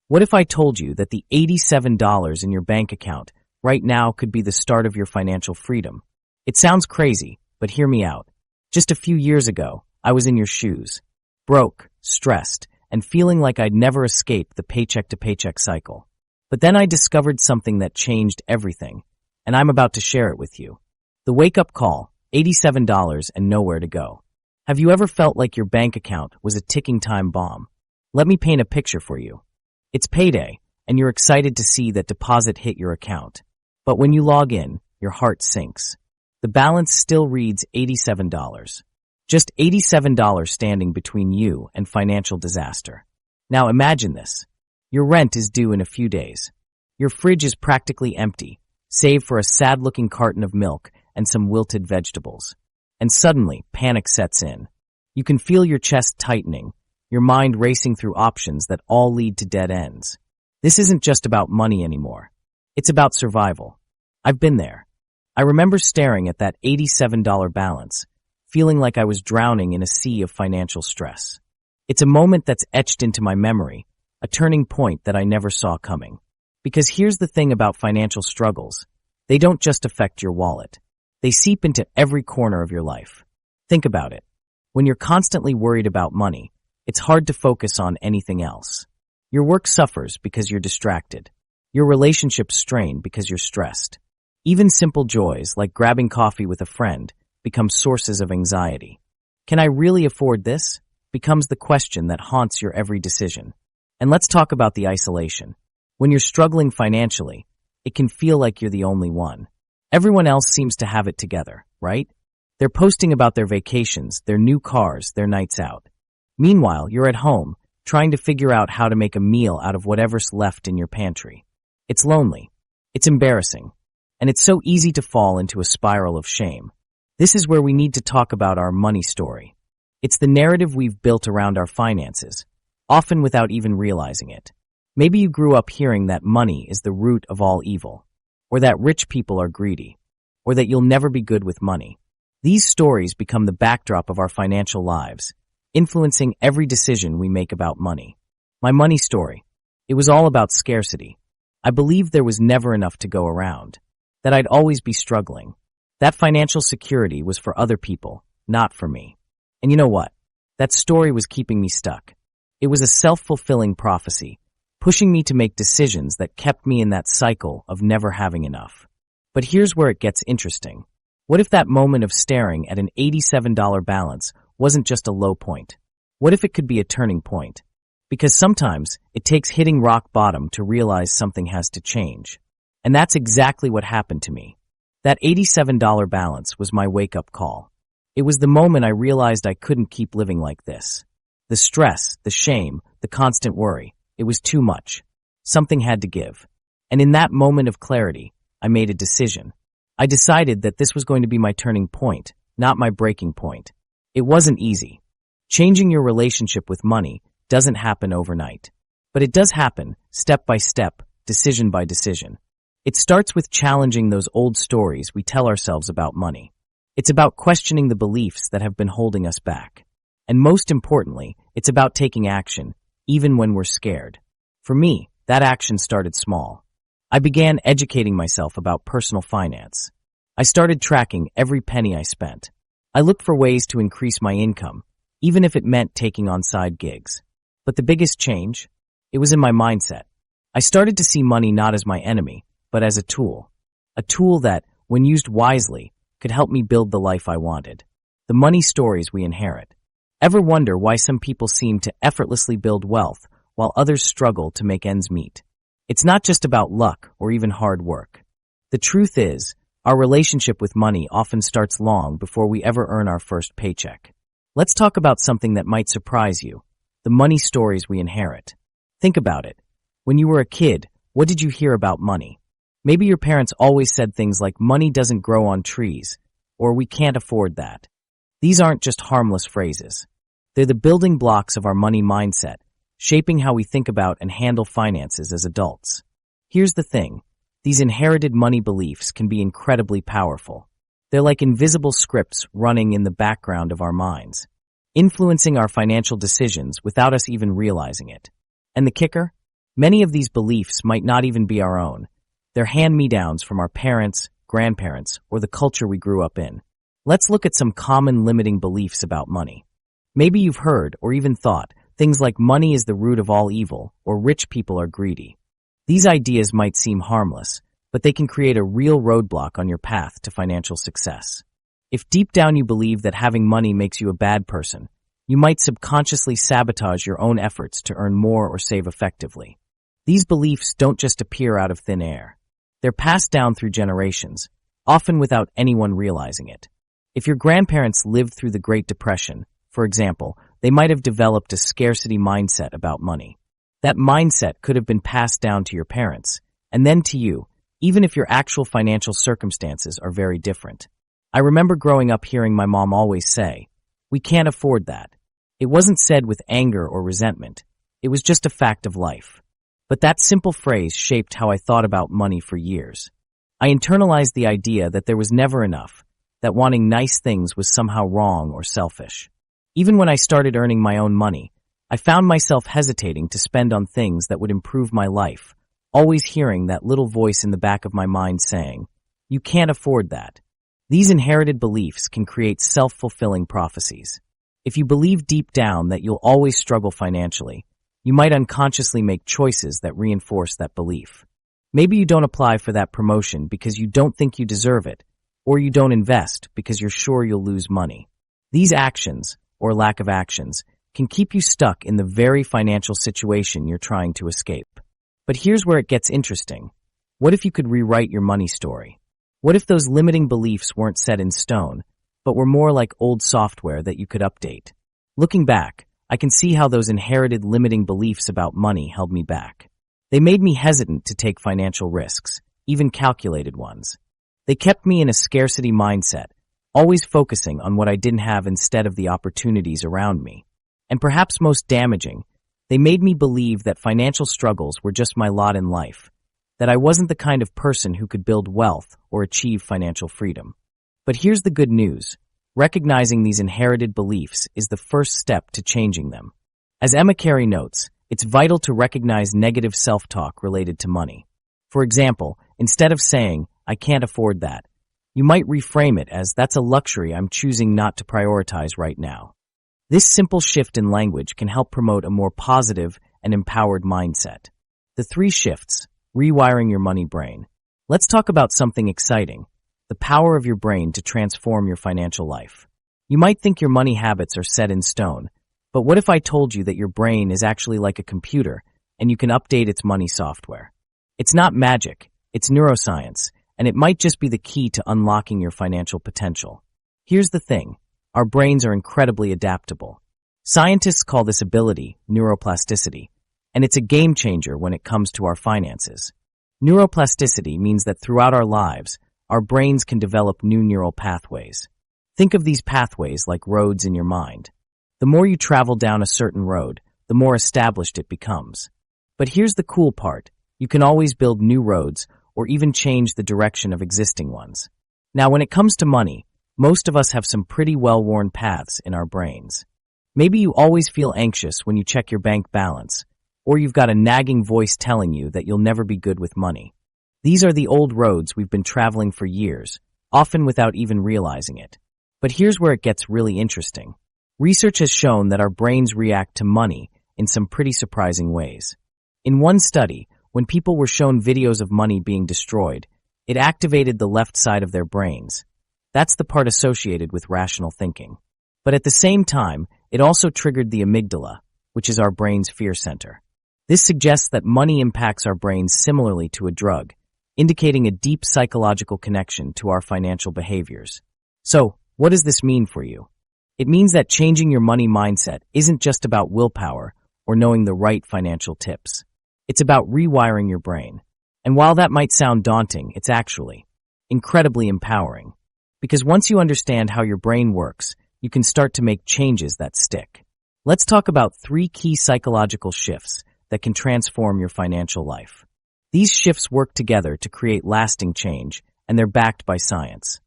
What if I told you that the $87 in your bank account right now could be the start of your financial freedom? It sounds crazy, but hear me out. Just a few years ago, I was in your shoes. Broke, stressed, and feeling like I'd never escape the paycheck-to-paycheck cycle. But then I discovered something that changed everything, and I'm about to share it with you. The wake-up call, $87 and nowhere to go. Have you ever felt like your bank account was a ticking time bomb? Let me paint a picture for you. It's payday, and you're excited to see that deposit hit your account. But when you log in, your heart sinks. The balance still reads $87. Just $87 standing between you and financial disaster. Now imagine this. Your rent is due in a few days. Your fridge is practically empty, save for a sad-looking carton of milk and some wilted vegetables. And suddenly, panic sets in. You can feel your chest tightening, your mind racing through options that all lead to dead ends. This isn't just about money anymore. It's about survival. I've been there. I remember staring at that $87 balance, feeling like I was drowning in a sea of financial stress. It's a moment that's etched into my memory, a turning point that I never saw coming. Because here's the thing about financial struggles. They don't just affect your wallet. They seep into every corner of your life. Think about it. When you're constantly worried about money, it's hard to focus on anything else. Your work suffers because you're distracted. Your relationships strain because you're stressed. Even simple joys like grabbing coffee with a friend become sources of anxiety. Can I really afford this? Becomes the question that haunts your every decision. And let's talk about the isolation. When you're struggling financially, it can feel like you're the only one. Everyone else seems to have it together, right? They're posting about their vacations, their new cars, their nights out. Meanwhile, you're at home, trying to figure out how to make a meal out of whatever's left in your pantry. It's lonely. It's embarrassing. And it's so easy to fall into a spiral of shame. This is where we need to talk about our money story. It's the narrative we've built around our finances, often without even realizing it. Maybe you grew up hearing that money is the root of all evil, or that rich people are greedy, or that you'll never be good with money. These stories become the backdrop of our financial lives, influencing every decision we make about money. My money story. It was all about scarcity. I believed there was never enough to go around, that I'd always be struggling. That financial security was for other people, not for me. And you know what? That story was keeping me stuck. It was a self-fulfilling prophecy, pushing me to make decisions that kept me in that cycle of never having enough. But here's where it gets interesting. What if that moment of staring at an $87 balance wasn't just a low point? What if it could be a turning point? Because sometimes it takes hitting rock bottom to realize something has to change. And that's exactly what happened to me. That $87 balance was my wake-up call. It was the moment I realized I couldn't keep living like this. The stress, the shame, the constant worry, it was too much. Something had to give. And in that moment of clarity, I made a decision. I decided that this was going to be my turning point, not my breaking point. It wasn't easy. Changing your relationship with money doesn't happen overnight. But it does happen, step by step, decision by decision. It starts with challenging those old stories we tell ourselves about money. It's about questioning the beliefs that have been holding us back. And most importantly, it's about taking action, even when we're scared. For me, that action started small. I began educating myself about personal finance. I started tracking every penny I spent. I looked for ways to increase my income, even if it meant taking on side gigs. But the biggest change? It was in my mindset. I started to see money not as my enemy, but as a tool. A tool that, when used wisely, could help me build the life I wanted. The money stories we inherit. Ever wonder why some people seem to effortlessly build wealth while others struggle to make ends meet? It's not just about luck or even hard work. The truth is, our relationship with money often starts long before we ever earn our first paycheck. Let's talk about something that might surprise you, the money stories we inherit. Think about it. When you were a kid, what did you hear about money? Maybe your parents always said things like money doesn't grow on trees, or we can't afford that. These aren't just harmless phrases. They're the building blocks of our money mindset, shaping how we think about and handle finances as adults. Here's the thing. These inherited money beliefs can be incredibly powerful. They're like invisible scripts running in the background of our minds, influencing our financial decisions without us even realizing it. And the kicker? Many of these beliefs might not even be our own. They're hand-me-downs from our parents, grandparents, or the culture we grew up in. Let's look at some common limiting beliefs about money. Maybe you've heard or even thought things like money is the root of all evil or rich people are greedy. These ideas might seem harmless, but they can create a real roadblock on your path to financial success. If deep down you believe that having money makes you a bad person, you might subconsciously sabotage your own efforts to earn more or save effectively. These beliefs don't just appear out of thin air. They're passed down through generations, often without anyone realizing it. If your grandparents lived through the Great Depression, for example, they might have developed a scarcity mindset about money. That mindset could have been passed down to your parents, and then to you, even if your actual financial circumstances are very different. I remember growing up hearing my mom always say, "We can't afford that." It wasn't said with anger or resentment. It was just a fact of life. But that simple phrase shaped how I thought about money for years. I internalized the idea that there was never enough, that wanting nice things was somehow wrong or selfish. Even when I started earning my own money, I found myself hesitating to spend on things that would improve my life, always hearing that little voice in the back of my mind saying, "You can't afford that." These inherited beliefs can create self-fulfilling prophecies. If you believe deep down that you'll always struggle financially, you might unconsciously make choices that reinforce that belief. Maybe you don't apply for that promotion because you don't think you deserve it, or you don't invest because you're sure you'll lose money. These actions, or lack of actions, can keep you stuck in the very financial situation you're trying to escape. But here's where it gets interesting. What if you could rewrite your money story? What if those limiting beliefs weren't set in stone, but were more like old software that you could update? Looking back, I can see how those inherited limiting beliefs about money held me back. They made me hesitant to take financial risks, even calculated ones. They kept me in a scarcity mindset, always focusing on what I didn't have instead of the opportunities around me. And perhaps most damaging, they made me believe that financial struggles were just my lot in life, that I wasn't the kind of person who could build wealth or achieve financial freedom. But here's the good news. Recognizing these inherited beliefs is the first step to changing them. As Emma Carey notes, it's vital to recognize negative self-talk related to money. For example, instead of saying, "I can't afford that," you might reframe it as, "That's a luxury I'm choosing not to prioritize right now." This simple shift in language can help promote a more positive and empowered mindset. The 3 shifts, rewiring your money brain. Let's talk about something exciting. The power of your brain to transform your financial life. You might think your money habits are set in stone, but what if I told you that your brain is actually like a computer and you can update its money software? It's not magic, it's neuroscience, and it might just be the key to unlocking your financial potential. Here's the thing, our brains are incredibly adaptable. Scientists call this ability neuroplasticity, and it's a game changer when it comes to our finances. Neuroplasticity means that throughout our lives, our brains can develop new neural pathways. Think of these pathways like roads in your mind. The more you travel down a certain road, the more established it becomes. But here's the cool part. You can always build new roads or even change the direction of existing ones. Now, when it comes to money, most of us have some pretty well-worn paths in our brains. Maybe you always feel anxious when you check your bank balance, or you've got a nagging voice telling you that you'll never be good with money. These are the old roads we've been traveling for years, often without even realizing it. But here's where it gets really interesting. Research has shown that our brains react to money in some pretty surprising ways. In one study, when people were shown videos of money being destroyed, it activated the left side of their brains. That's the part associated with rational thinking. But at the same time, it also triggered the amygdala, which is our brain's fear center. This suggests that money impacts our brains similarly to a drug, indicating a deep psychological connection to our financial behaviors. So, what does this mean for you? It means that changing your money mindset isn't just about willpower or knowing the right financial tips. It's about rewiring your brain. And while that might sound daunting, it's actually incredibly empowering. Because once you understand how your brain works, you can start to make changes that stick. Let's talk about 3 key psychological shifts that can transform your financial life. These shifts work together to create lasting change, and they're backed by science.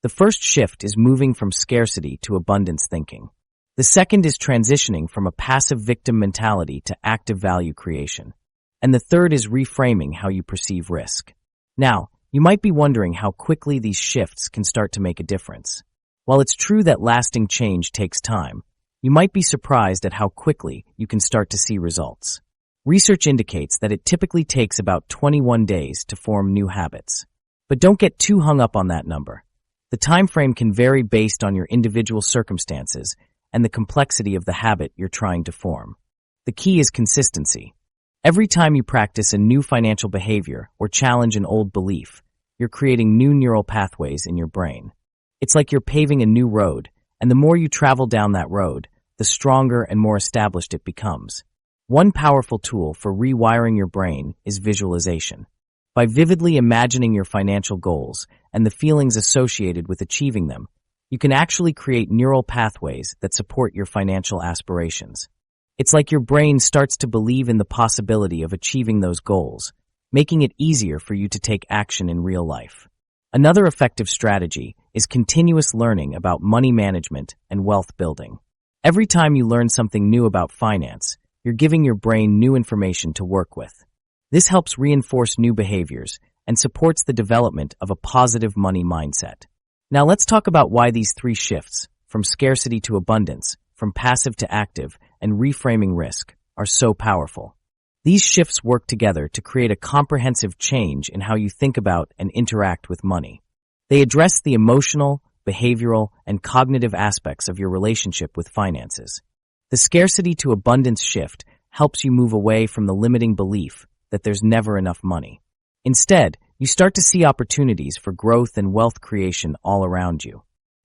The first shift is moving from scarcity to abundance thinking. The second is transitioning from a passive victim mentality to active value creation. And the third is reframing how you perceive risk. Now, you might be wondering how quickly these shifts can start to make a difference. While it's true that lasting change takes time, you might be surprised at how quickly you can start to see results. Research indicates that it typically takes about 21 days to form new habits. But don't get too hung up on that number. The time frame can vary based on your individual circumstances and the complexity of the habit you're trying to form. The key is consistency. Every time you practice a new financial behavior or challenge an old belief, you're creating new neural pathways in your brain. It's like you're paving a new road, and the more you travel down that road, the stronger and more established it becomes. One powerful tool for rewiring your brain is visualization. By vividly imagining your financial goals and the feelings associated with achieving them, you can actually create neural pathways that support your financial aspirations. It's like your brain starts to believe in the possibility of achieving those goals, making it easier for you to take action in real life. Another effective strategy is continuous learning about money management and wealth building. Every time you learn something new about finance, you're giving your brain new information to work with. This helps reinforce new behaviors and supports the development of a positive money mindset. Now let's talk about why these three shifts, from scarcity to abundance, from passive to active, and reframing risk, are so powerful. These shifts work together to create a comprehensive change in how you think about and interact with money. They address the emotional, behavioral, and cognitive aspects of your relationship with finances. The scarcity to abundance shift helps you move away from the limiting belief that there's never enough money. Instead, you start to see opportunities for growth and wealth creation all around you.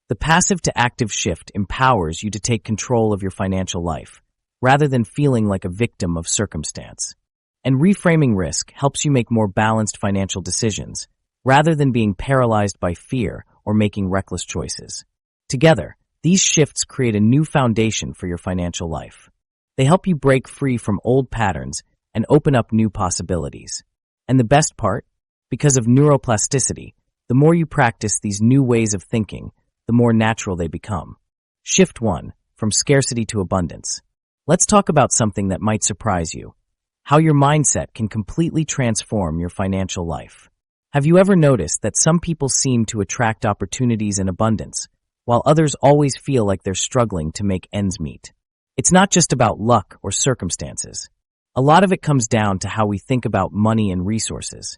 The passive to active shift empowers you to take control of your financial life, rather than feeling like a victim of circumstance. And reframing risk helps you make more balanced financial decisions, rather than being paralyzed by fear or making reckless choices. Together, these shifts create a new foundation for your financial life. They help you break free from old patterns and open up new possibilities. And the best part? Because of neuroplasticity, the more you practice these new ways of thinking, the more natural they become. Shift 1, from scarcity to abundance. Let's talk about something that might surprise you: how your mindset can completely transform your financial life. Have you ever noticed that some people seem to attract opportunities in abundance, while others always feel like they're struggling to make ends meet? It's not just about luck or circumstances. A lot of it comes down to how we think about money and resources.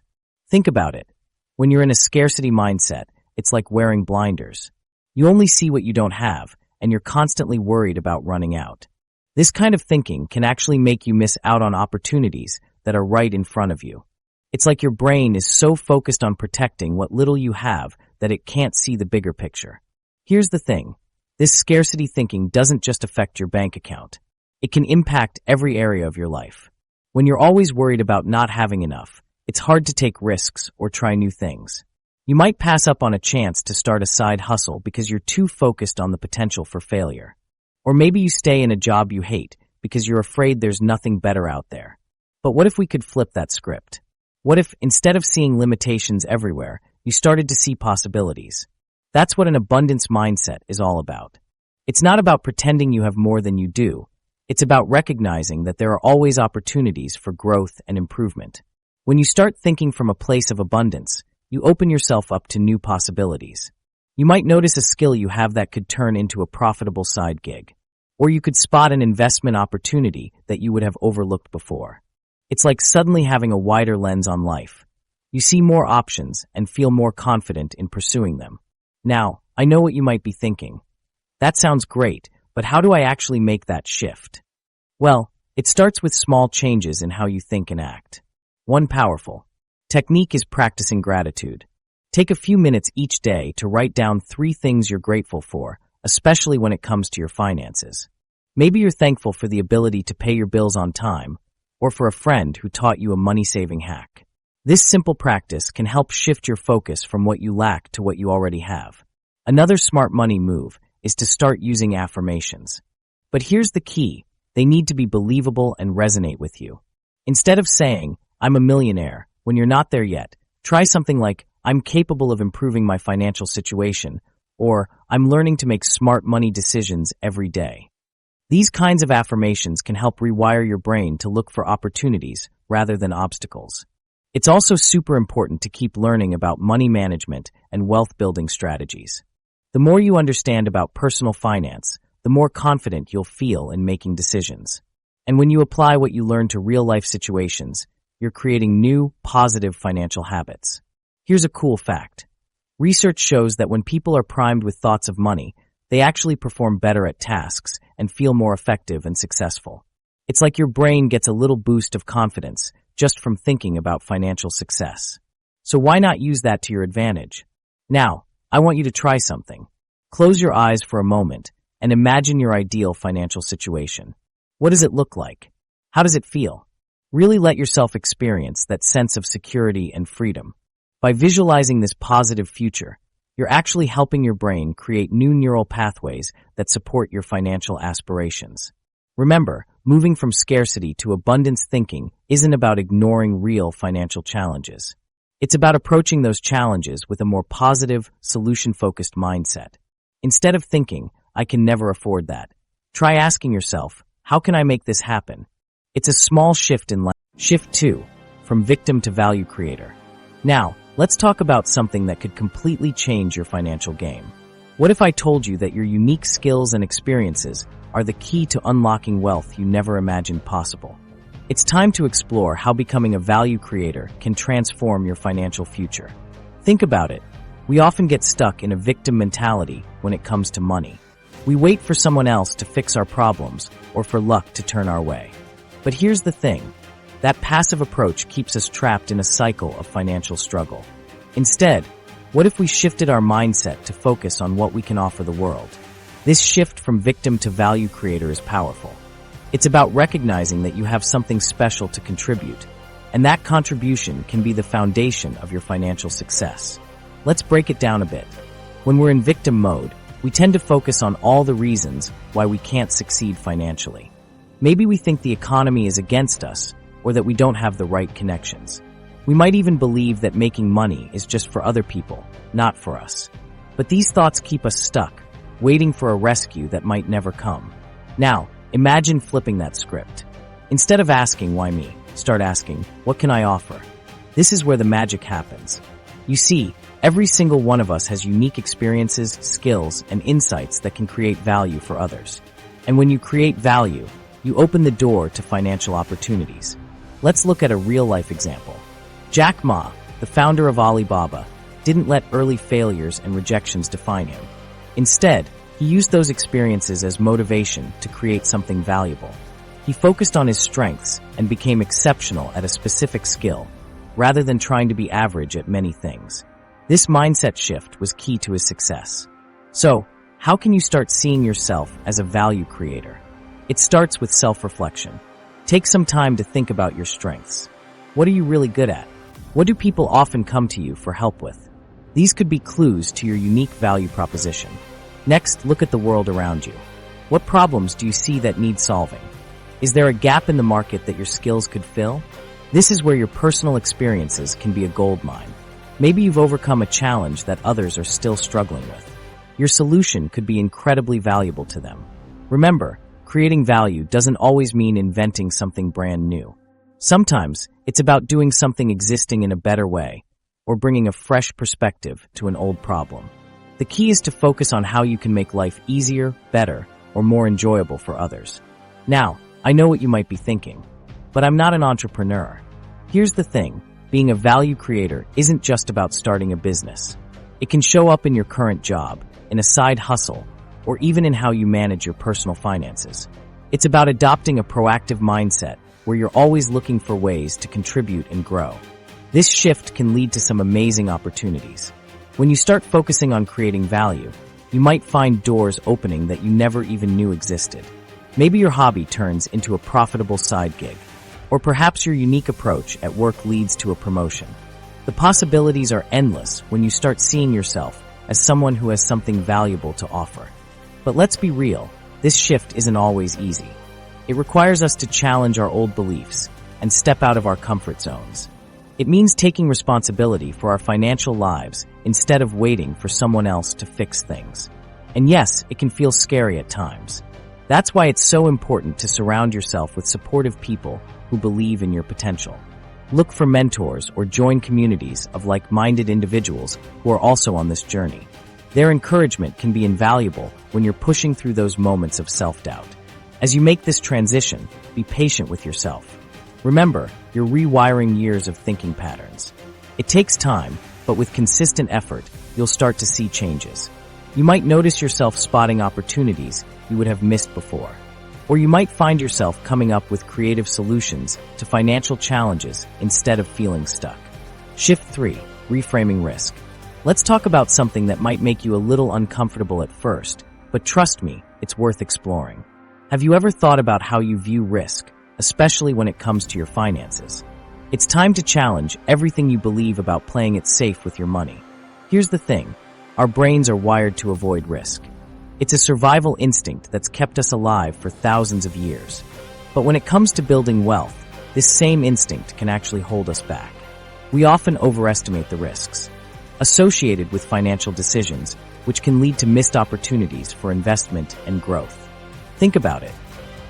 Think about it. When you're in a scarcity mindset, it's like wearing blinders. You only see what you don't have, and you're constantly worried about running out. This kind of thinking can actually make you miss out on opportunities that are right in front of you. It's like your brain is so focused on protecting what little you have that it can't see the bigger picture. Here's the thing. This scarcity thinking doesn't just affect your bank account. It can impact every area of your life. When you're always worried about not having enough, it's hard to take risks or try new things. You might pass up on a chance to start a side hustle because you're too focused on the potential for failure. Or maybe you stay in a job you hate because you're afraid there's nothing better out there. But what if we could flip that script? What if, instead of seeing limitations everywhere, you started to see possibilities? That's what an abundance mindset is all about. It's not about pretending you have more than you do. It's about recognizing that there are always opportunities for growth and improvement. When you start thinking from a place of abundance, you open yourself up to new possibilities. You might notice a skill you have that could turn into a profitable side gig. Or you could spot an investment opportunity that you would have overlooked before. It's like suddenly having a wider lens on life. You see more options and feel more confident in pursuing them. Now, I know what you might be thinking. That sounds great, but how do I actually make that shift? Well, it starts with small changes in how you think and act. One powerful technique is practicing gratitude. Take a few minutes each day to write down 3 things you're grateful for, especially when it comes to your finances. Maybe you're thankful for the ability to pay your bills on time, or for a friend who taught you a money-saving hack. This simple practice can help shift your focus from what you lack to what you already have. Another smart money move is to start using affirmations. But here's the key: they need to be believable and resonate with you. Instead of saying, "I'm a millionaire," when you're not there yet, try something like, "I'm capable of improving my financial situation," or "I'm learning to make smart money decisions every day." These kinds of affirmations can help rewire your brain to look for opportunities rather than obstacles. It's also super important to keep learning about money management and wealth-building strategies. The more you understand about personal finance, the more confident you'll feel in making decisions. And when you apply what you learn to real-life situations, you're creating new, positive financial habits. Here's a cool fact. Research shows that when people are primed with thoughts of money, they actually perform better at tasks and feel more effective and successful. It's like your brain gets a little boost of confidence just from thinking about financial success. So why not use that to your advantage? Now, I want you to try something. Close your eyes for a moment and imagine your ideal financial situation. What does it look like? How does it feel? Really let yourself experience that sense of security and freedom. By visualizing this positive future, you're actually helping your brain create new neural pathways that support your financial aspirations. Remember, moving from scarcity to abundance thinking isn't about ignoring real financial challenges. It's about approaching those challenges with a more positive, solution-focused mindset. Instead of thinking, I can never afford that, try asking yourself, how can I make this happen? It's a small shift in life. Shift 2, from victim to value creator. Now, let's talk about something that could completely change your financial game. What if I told you that your unique skills and experiences are the key to unlocking wealth you never imagined possible? It's time to explore how becoming a value creator can transform your financial future. Think about it. We often get stuck in a victim mentality when it comes to money. We wait for someone else to fix our problems or for luck to turn our way. But here's the thing. That passive approach keeps us trapped in a cycle of financial struggle. Instead, what if we shifted our mindset to focus on what we can offer the world? This shift from victim to value creator is powerful. It's about recognizing that you have something special to contribute, and that contribution can be the foundation of your financial success. Let's break it down a bit. When we're in victim mode, we tend to focus on all the reasons why we can't succeed financially. Maybe we think the economy is against us, or that we don't have the right connections. We might even believe that making money is just for other people, not for us. But these thoughts keep us stuck, waiting for a rescue that might never come. Now, imagine flipping that script. Instead of asking, why me? Start asking, what can I offer? This is where the magic happens. You see, every single one of us has unique experiences, skills, and insights that can create value for others. And when you create value, you open the door to financial opportunities. Let's look at a real-life example. Jack Ma, the founder of Alibaba, didn't let early failures and rejections define him. Instead, he used those experiences as motivation to create something valuable. He focused on his strengths and became exceptional at a specific skill, rather than trying to be average at many things. This mindset shift was key to his success. So, how can you start seeing yourself as a value creator? It starts with self-reflection. Take some time to think about your strengths. What are you really good at? What do people often come to you for help with? These could be clues to your unique value proposition. Next, look at the world around you. What problems do you see that need solving? Is there a gap in the market that your skills could fill? This is where your personal experiences can be a gold mine. Maybe you've overcome a challenge that others are still struggling with. Your solution could be incredibly valuable to them. Remember, creating value doesn't always mean inventing something brand new. Sometimes, it's about doing something existing in a better way, or bringing a fresh perspective to an old problem. The key is to focus on how you can make life easier, better, or more enjoyable for others. Now, I know what you might be thinking, but I'm not an entrepreneur. Here's the thing, being a value creator isn't just about starting a business. It can show up in your current job, in a side hustle, or even in how you manage your personal finances. It's about adopting a proactive mindset where you're always looking for ways to contribute and grow. This shift can lead to some amazing opportunities. When you start focusing on creating value, you might find doors opening that you never even knew existed. Maybe your hobby turns into a profitable side gig, or perhaps your unique approach at work leads to a promotion. The possibilities are endless when you start seeing yourself as someone who has something valuable to offer. But let's be real, this shift isn't always easy. It requires us to challenge our old beliefs and step out of our comfort zones. It means taking responsibility for our financial lives instead of waiting for someone else to fix things. And yes, it can feel scary at times. That's why it's so important to surround yourself with supportive people who believe in your potential. Look for mentors or join communities of like-minded individuals who are also on this journey. Their encouragement can be invaluable when you're pushing through those moments of self-doubt. As you make this transition, be patient with yourself. Remember, you're rewiring years of thinking patterns. It takes time, but with consistent effort, you'll start to see changes. You might notice yourself spotting opportunities you would have missed before. Or you might find yourself coming up with creative solutions to financial challenges instead of feeling stuck. Shift 3. Reframing risk. Let's talk about something that might make you a little uncomfortable at first, but trust me, it's worth exploring. Have you ever thought about how you view risk, especially when it comes to your finances? It's time to challenge everything you believe about playing it safe with your money. Here's the thing, our brains are wired to avoid risk. It's a survival instinct that's kept us alive for thousands of years. But when it comes to building wealth, this same instinct can actually hold us back. We often overestimate the risks associated with financial decisions, which can lead to missed opportunities for investment and growth. Think about it.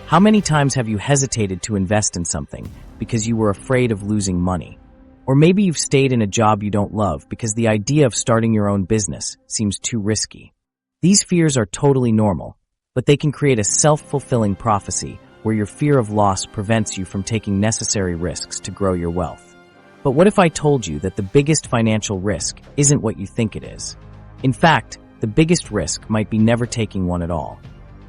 How many times have you hesitated to invest in something because you were afraid of losing money? Or maybe you've stayed in a job you don't love because the idea of starting your own business seems too risky. These fears are totally normal, but they can create a self-fulfilling prophecy where your fear of loss prevents you from taking necessary risks to grow your wealth. But what if I told you that the biggest financial risk isn't what you think it is? In fact, the biggest risk might be never taking one at all.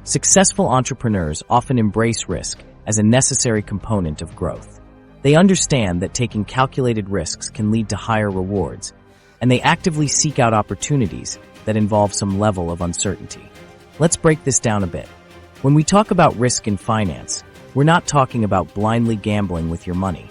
Successful entrepreneurs often embrace risk as a necessary component of growth. They understand that taking calculated risks can lead to higher rewards, and they actively seek out opportunities that involve some level of uncertainty. Let's break this down a bit. When we talk about risk in finance, we're not talking about blindly gambling with your money.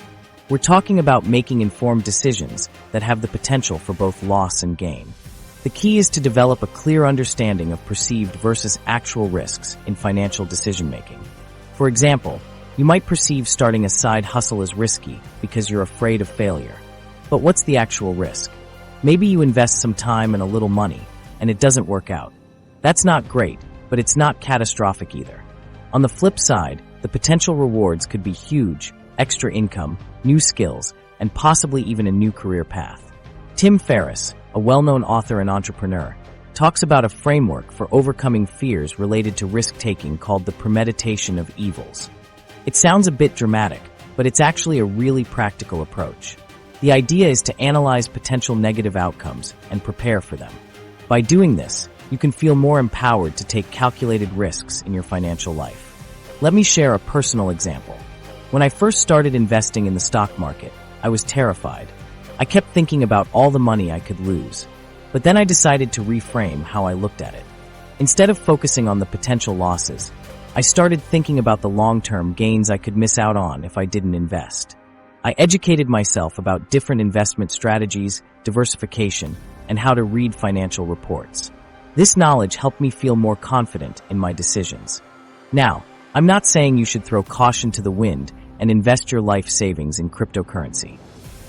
We're talking about making informed decisions that have the potential for both loss and gain. The key is to develop a clear understanding of perceived versus actual risks in financial decision-making. For example, you might perceive starting a side hustle as risky because you're afraid of failure. But what's the actual risk? Maybe you invest some time and a little money, and it doesn't work out. That's not great, but it's not catastrophic either. On the flip side, the potential rewards could be huge: extra income, new skills, and possibly even a new career path. Tim Ferriss, a well-known author and entrepreneur, talks about a framework for overcoming fears related to risk-taking called the premeditation of evils. It sounds a bit dramatic, but it's actually a really practical approach. The idea is to analyze potential negative outcomes and prepare for them. By doing this, you can feel more empowered to take calculated risks in your financial life. Let me share a personal example. When I first started investing in the stock market, I was terrified. I kept thinking about all the money I could lose. But then I decided to reframe how I looked at it. Instead of focusing on the potential losses, I started thinking about the long-term gains I could miss out on if I didn't invest. I educated myself about different investment strategies, diversification, and how to read financial reports. This knowledge helped me feel more confident in my decisions. Now, I'm not saying you should throw caution to the wind and invest your life savings in cryptocurrency.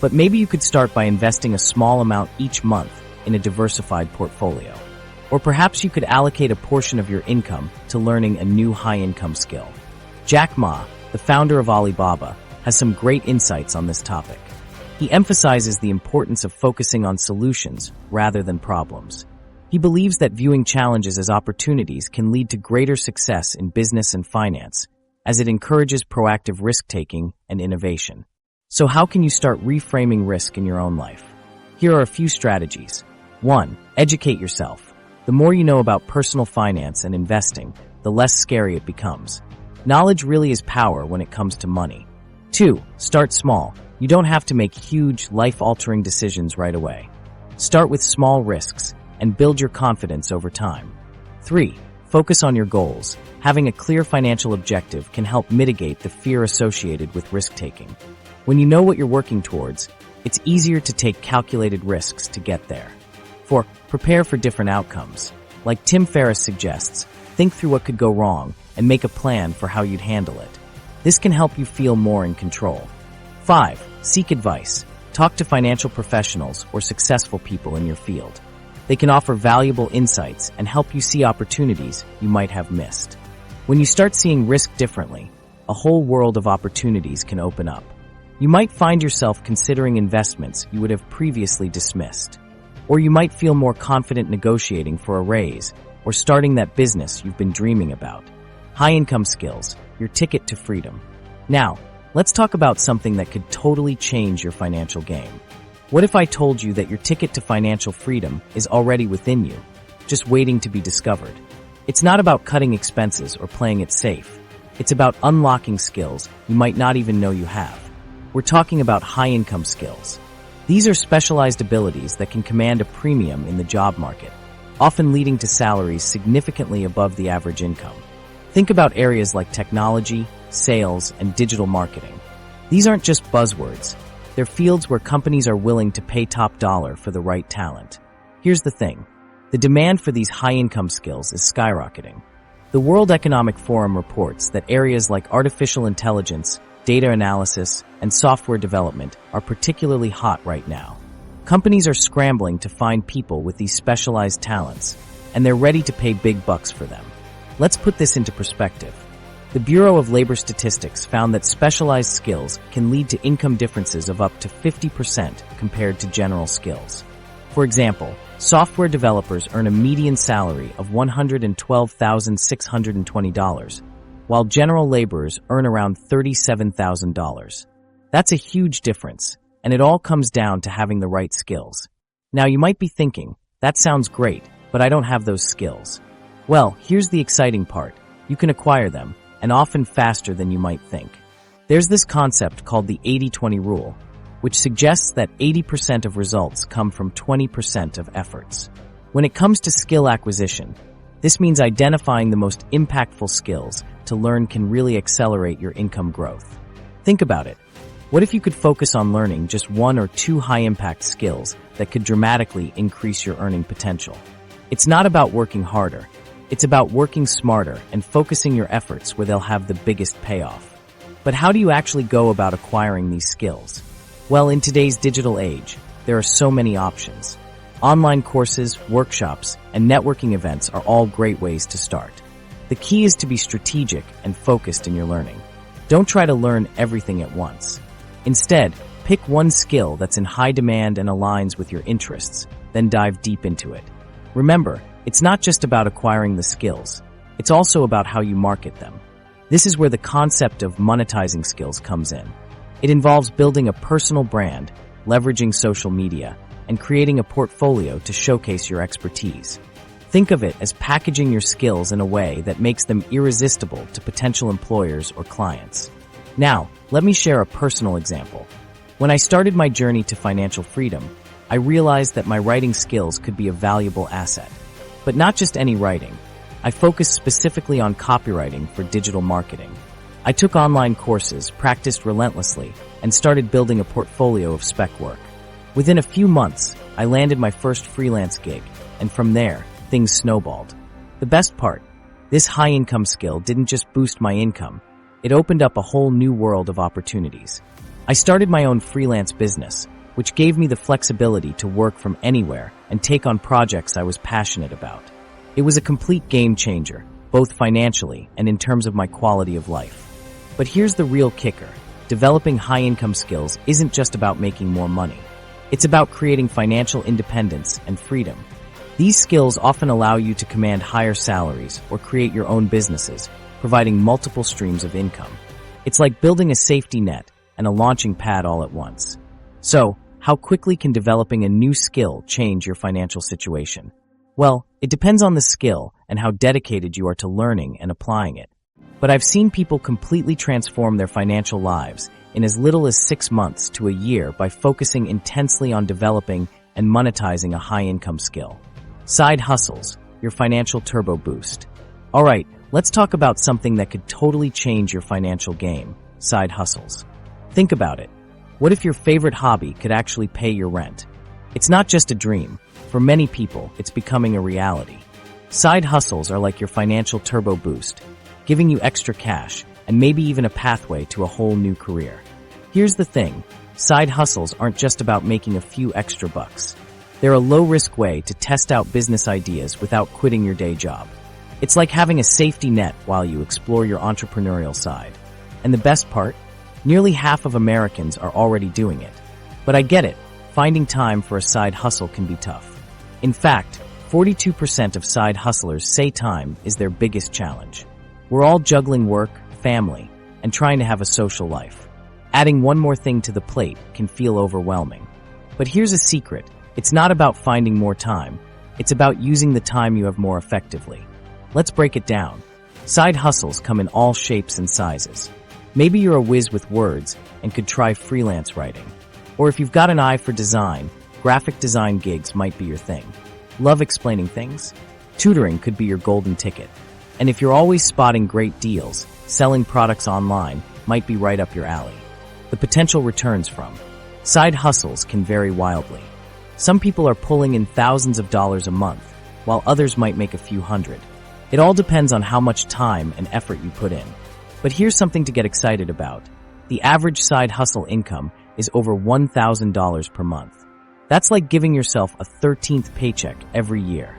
But maybe you could start by investing a small amount each month in a diversified portfolio. Or perhaps you could allocate a portion of your income to learning a new high-income skill. Jack Ma, the founder of Alibaba, has some great insights on this topic. He emphasizes the importance of focusing on solutions rather than problems. He believes that viewing challenges as opportunities can lead to greater success in business and finance, as it encourages proactive risk-taking and innovation. So how can you start reframing risk in your own life? Here are a few strategies. 1. Educate yourself. The more you know about personal finance and investing, the less scary it becomes. Knowledge really is power when it comes to money. 2. Start small. You don't have to make huge, life-altering decisions right away. Start with small risks and build your confidence over time. 3. Focus on your goals. Having a clear financial objective can help mitigate the fear associated with risk-taking. When you know what you're working towards, it's easier to take calculated risks to get there. 4. Prepare for different outcomes. Like Tim Ferriss suggests, think through what could go wrong and make a plan for how you'd handle it. This can help you feel more in control. 5. Seek advice. Talk to financial professionals or successful people in your field. They can offer valuable insights and help you see opportunities you might have missed. When you start seeing risk differently, a whole world of opportunities can open up. You might find yourself considering investments you would have previously dismissed. Or you might feel more confident negotiating for a raise or starting that business you've been dreaming about. High-income skills, your ticket to freedom. Now, let's talk about something that could totally change your financial game. What if I told you that your ticket to financial freedom is already within you, just waiting to be discovered? It's not about cutting expenses or playing it safe. It's about unlocking skills you might not even know you have. We're talking about high-income skills. These are specialized abilities that can command a premium in the job market, often leading to salaries significantly above the average income. Think about areas like technology, sales, and digital marketing. These aren't just buzzwords. They're fields where companies are willing to pay top dollar for the right talent. Here's the thing. The demand for these high-income skills is skyrocketing. The World Economic Forum reports that areas like artificial intelligence, data analysis, and software development are particularly hot right now. Companies are scrambling to find people with these specialized talents, and they're ready to pay big bucks for them. Let's put this into perspective. The Bureau of Labor Statistics found that specialized skills can lead to income differences of up to 50% compared to general skills. For example, software developers earn a median salary of $112,620, while general laborers earn around $37,000. That's a huge difference, and it all comes down to having the right skills. Now you might be thinking, that sounds great, but I don't have those skills. Well, here's the exciting part. You can acquire them, and often faster than you might think. There's this concept called the 80-20 rule, which suggests that 80% of results come from 20% of efforts. When it comes to skill acquisition, this means identifying the most impactful skills to learn can really accelerate your income growth. Think about it. What if you could focus on learning just one or two high-impact skills that could dramatically increase your earning potential? It's not about working harder. It's about working smarter and focusing your efforts where they'll have the biggest payoff. But how do you actually go about acquiring these skills? Well, in today's digital age, there are so many options. Online courses, workshops, and networking events are all great ways to start. The key is to be strategic and focused in your learning. Don't try to learn everything at once. Instead, pick one skill that's in high demand and aligns with your interests, then dive deep into it. Remember, it's not just about acquiring the skills. It's also about how you market them. This is where the concept of monetizing skills comes in. It involves building a personal brand, leveraging social media, and creating a portfolio to showcase your expertise. Think of it as packaging your skills in a way that makes them irresistible to potential employers or clients. Now, let me share a personal example. When I started my journey to financial freedom, I realized that my writing skills could be a valuable asset. But not just any writing. I focused specifically on copywriting for digital marketing. I took online courses, practiced relentlessly, and started building a portfolio of spec work. Within a few months, I landed my first freelance gig, and from there, things snowballed. The best part, this high-income skill didn't just boost my income, it opened up a whole new world of opportunities. I started my own freelance business, which gave me the flexibility to work from anywhere and take on projects I was passionate about. It was a complete game changer, both financially and in terms of my quality of life. But here's the real kicker. Developing high-income skills isn't just about making more money. It's about creating financial independence and freedom. These skills often allow you to command higher salaries or create your own businesses, providing multiple streams of income. It's like building a safety net and a launching pad all at once. So, how quickly can developing a new skill change your financial situation? Well, it depends on the skill and how dedicated you are to learning and applying it. But I've seen people completely transform their financial lives in as little as 6 months to a year by focusing intensely on developing and monetizing a high-income skill. Side hustles, your financial turbo boost. All right, let's talk about something that could totally change your financial game, side hustles. Think about it. What if your favorite hobby could actually pay your rent? It's not just a dream. For many people, it's becoming a reality. Side hustles are like your financial turbo boost, giving you extra cash and maybe even a pathway to a whole new career. Here's the thing. Side hustles aren't just about making a few extra bucks. They're a low-risk way to test out business ideas without quitting your day job. It's like having a safety net while you explore your entrepreneurial side. And the best part? Nearly half of Americans are already doing it. But I get it, finding time for a side hustle can be tough. In fact, 42% of side hustlers say time is their biggest challenge. We're all juggling work, family, and trying to have a social life. Adding one more thing to the plate can feel overwhelming. But here's a secret. It's not about finding more time. It's about using the time you have more effectively. Let's break it down. Side hustles come in all shapes and sizes. Maybe you're a whiz with words and could try freelance writing. Or if you've got an eye for design, graphic design gigs might be your thing. Love explaining things? Tutoring could be your golden ticket. And if you're always spotting great deals, selling products online might be right up your alley. The potential returns from side hustles can vary wildly. Some people are pulling in thousands of dollars a month, while others might make a few hundred. It all depends on how much time and effort you put in. But here's something to get excited about. The average side hustle income is over $1,000 per month. That's like giving yourself a 13th paycheck every year.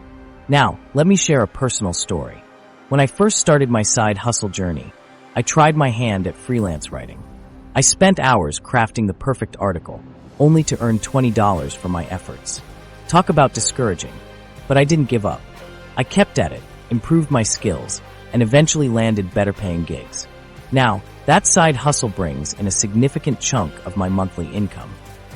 Now, let me share a personal story. When I first started my side hustle journey, I tried my hand at freelance writing. I spent hours crafting the perfect article, only to earn $20 for my efforts. Talk about discouraging. But I didn't give up. I kept at it, improved my skills, and eventually landed better-paying gigs. Now, that side hustle brings in a significant chunk of my monthly income.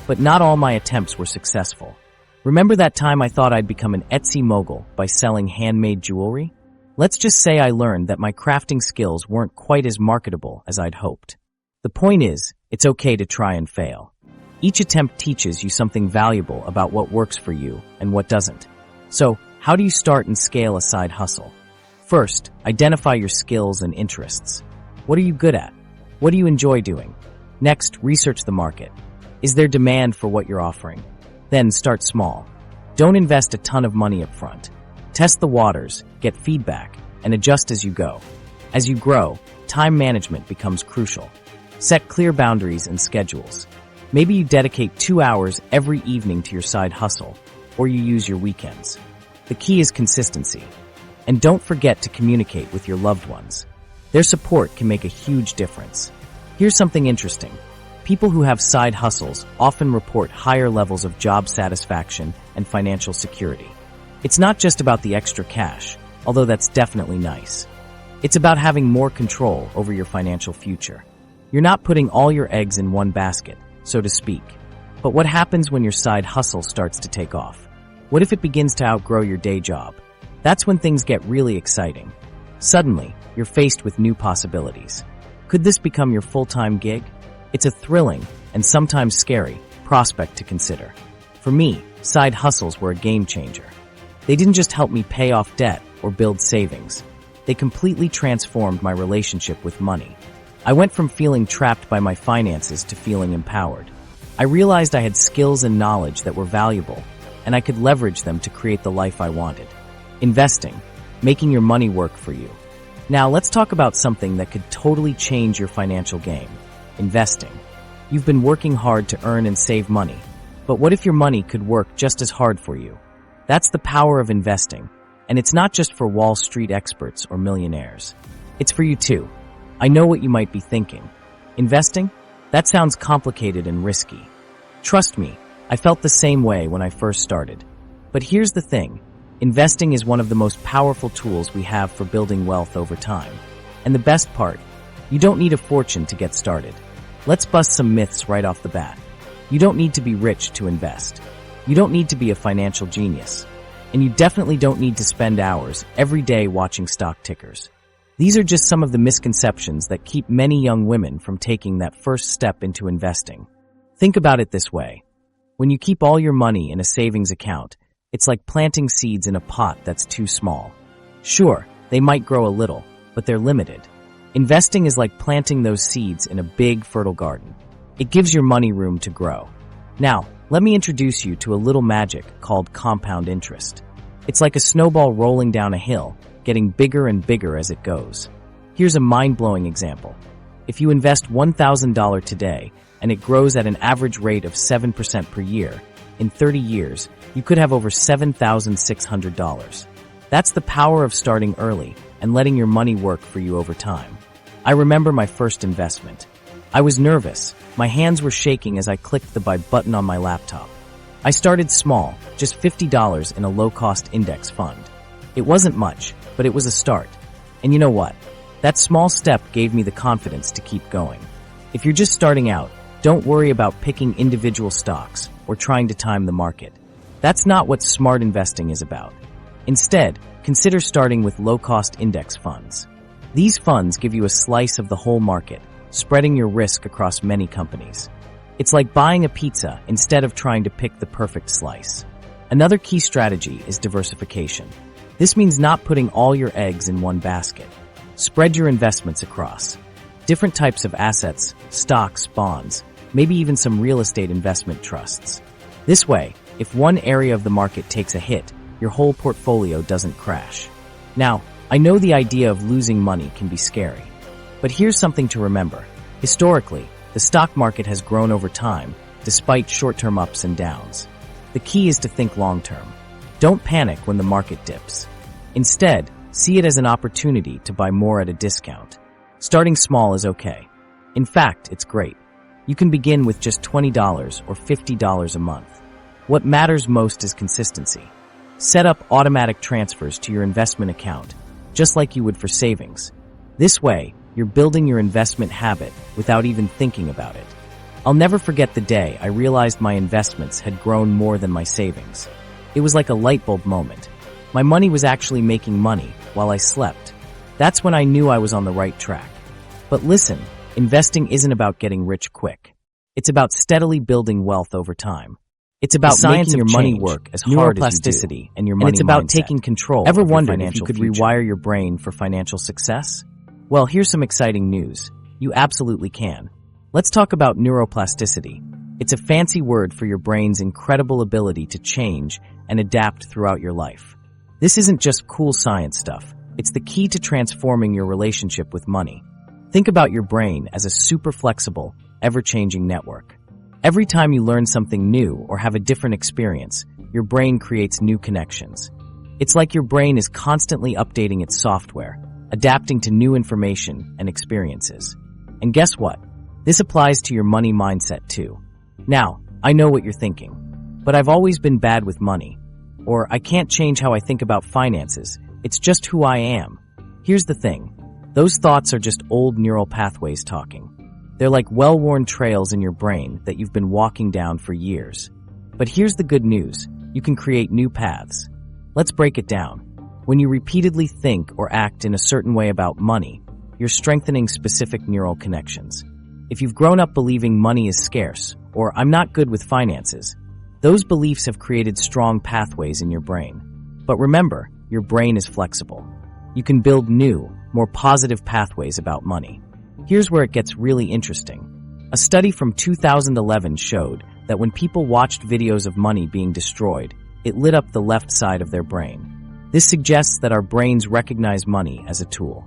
But not all my attempts were successful. Remember that time I thought I'd become an Etsy mogul by selling handmade jewelry? Let's just say I learned that my crafting skills weren't quite as marketable as I'd hoped. The point is, it's okay to try and fail. Each attempt teaches you something valuable about what works for you and what doesn't. So, how do you start and scale a side hustle? First, identify your skills and interests. What are you good at? What do you enjoy doing? Next, research the market. Is there demand for what you're offering? Then start small. Don't invest a ton of money up front. Test the waters, get feedback, and adjust as you go. As you grow, time management becomes crucial. Set clear boundaries and schedules. Maybe you dedicate 2 hours every evening to your side hustle, or you use your weekends. The key is consistency. And don't forget to communicate with your loved ones. Their support can make a huge difference. Here's something interesting. People who have side hustles often report higher levels of job satisfaction and financial security. It's not just about the extra cash, although that's definitely nice. It's about having more control over your financial future. You're not putting all your eggs in one basket, so to speak. But what happens when your side hustle starts to take off? What if it begins to outgrow your day job? That's when things get really exciting. Suddenly, you're faced with new possibilities. Could this become your full-time gig? It's a thrilling, and sometimes scary, prospect to consider. For me, side hustles were a game changer. They didn't just help me pay off debt or build savings. They completely transformed my relationship with money. I went from feeling trapped by my finances to feeling empowered. I realized I had skills and knowledge that were valuable, and I could leverage them to create the life I wanted. Investing, making your money work for you. Now let's talk about something that could totally change your financial game. Investing. You've been working hard to earn and save money, but what if your money could work just as hard for you? That's the power of investing, and it's not just for Wall Street experts or millionaires. It's for you too. I know what you might be thinking. Investing? That sounds complicated and risky. Trust me, I felt the same way when I first started. But here's the thing. Investing is one of the most powerful tools we have for building wealth over time. And the best part, you don't need a fortune to get started. Let's bust some myths right off the bat. You don't need to be rich to invest. You don't need to be a financial genius. And you definitely don't need to spend hours every day watching stock tickers. These are just some of the misconceptions that keep many young women from taking that first step into investing. Think about it this way. When you keep all your money in a savings account, it's like planting seeds in a pot that's too small. Sure, they might grow a little, but they're limited. Investing is like planting those seeds in a big, fertile garden. It gives your money room to grow. Now, let me introduce you to a little magic called compound interest. It's like a snowball rolling down a hill, getting bigger and bigger as it goes. Here's a mind-blowing example. If you invest $1,000 today, and it grows at an average rate of 7% per year, in 30 years, you could have over $7,600. That's the power of starting early and letting your money work for you over time. I remember my first investment. I was nervous. My hands were shaking as I clicked the buy button on my laptop. I started small, just $50 in a low-cost index fund. It wasn't much, but it was a start. And you know what? That small step gave me the confidence to keep going. If you're just starting out, don't worry about picking individual stocks or trying to time the market. That's not what smart investing is about. Instead, consider starting with low-cost index funds. These funds give you a slice of the whole market, spreading your risk across many companies. It's like buying a pizza instead of trying to pick the perfect slice. Another key strategy is diversification. This means not putting all your eggs in one basket. Spread your investments across different types of assets, stocks, bonds, maybe even some real estate investment trusts. This way, if one area of the market takes a hit, your whole portfolio doesn't crash. Now, I know the idea of losing money can be scary, but here's something to remember. Historically, the stock market has grown over time, despite short-term ups and downs. The key is to think long-term. Don't panic when the market dips. Instead, see it as an opportunity to buy more at a discount. Starting small is okay. In fact, it's great. You can begin with just $20 or $50 a month. What matters most is consistency. Set up automatic transfers to your investment account, just like you would for savings. This way, you're building your investment habit without even thinking about it. I'll never forget the day I realized my investments had grown more than my savings. It was like a light bulb moment. My money was actually making money while I slept. That's when I knew I was on the right track. But listen, investing isn't about getting rich quick. It's about steadily building wealth over time. It's about making your money work as hard as you do, and it's about taking control. Ever wondered if you could rewire your brain for financial success? Well, here's some exciting news. You absolutely can. Let's talk about neuroplasticity. It's a fancy word for your brain's incredible ability to change and adapt throughout your life. This isn't just cool science stuff. It's the key to transforming your relationship with money. Think about your brain as a super flexible, ever-changing network. Every time you learn something new or have a different experience, your brain creates new connections. It's like your brain is constantly updating its software, adapting to new information and experiences. And guess what? This applies to your money mindset too. Now, I know what you're thinking, but I've always been bad with money. Or I can't change how I think about finances. It's just who I am. Here's the thing. Those thoughts are just old neural pathways talking. They're like well-worn trails in your brain that you've been walking down for years. But here's the good news. You can create new paths. Let's break it down. When you repeatedly think or act in a certain way about money, you're strengthening specific neural connections. If you've grown up believing money is scarce, or I'm not good with finances, those beliefs have created strong pathways in your brain. But remember, your brain is flexible. You can build new, more positive pathways about money. Here's where it gets really interesting. A study from 2011 showed that when people watched videos of money being destroyed, it lit up the left side of their brain. This suggests that our brains recognize money as a tool.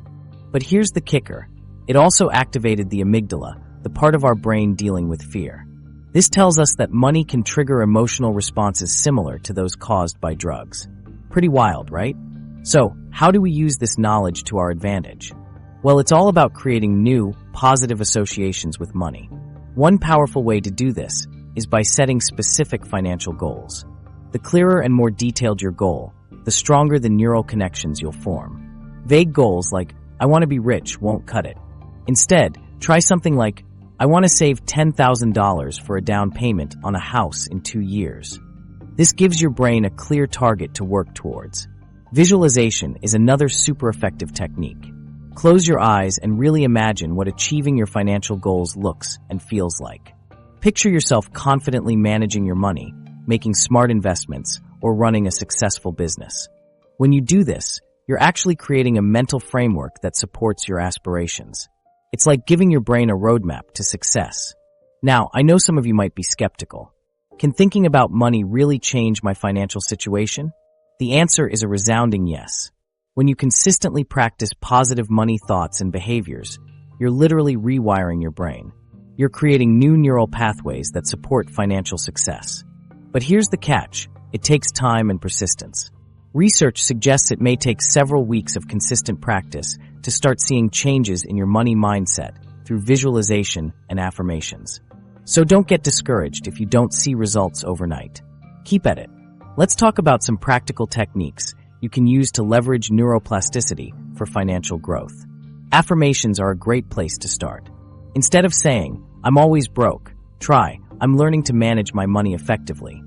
But here's the kicker. It also activated the amygdala, the part of our brain dealing with fear. This tells us that money can trigger emotional responses similar to those caused by drugs. Pretty wild, right? So, how do we use this knowledge to our advantage? Well, it's all about creating new, positive associations with money. One powerful way to do this is by setting specific financial goals. The clearer and more detailed your goal, the stronger the neural connections you'll form. Vague goals like, I want to be rich, won't cut it. Instead, try something like, I want to save $10,000 for a down payment on a house in 2 years. This gives your brain a clear target to work towards. Visualization is another super effective technique. Close your eyes and really imagine what achieving your financial goals looks and feels like. Picture yourself confidently managing your money, making smart investments, or running a successful business. When you do this, you're actually creating a mental framework that supports your aspirations. It's like giving your brain a roadmap to success. Now, I know some of you might be skeptical. Can thinking about money really change my financial situation? The answer is a resounding yes. When you consistently practice positive money thoughts and behaviors, you're literally rewiring your brain. You're creating new neural pathways that support financial success. But here's the catch. It takes time and persistence. Research suggests it may take several weeks of consistent practice to start seeing changes in your money mindset through visualization and affirmations. So don't get discouraged if you don't see results overnight. Keep at it. Let's talk about some practical techniques you can use to leverage neuroplasticity for financial growth. Affirmations are a great place to start. Instead of saying, "I'm always broke," try, "I'm learning to manage my money effectively."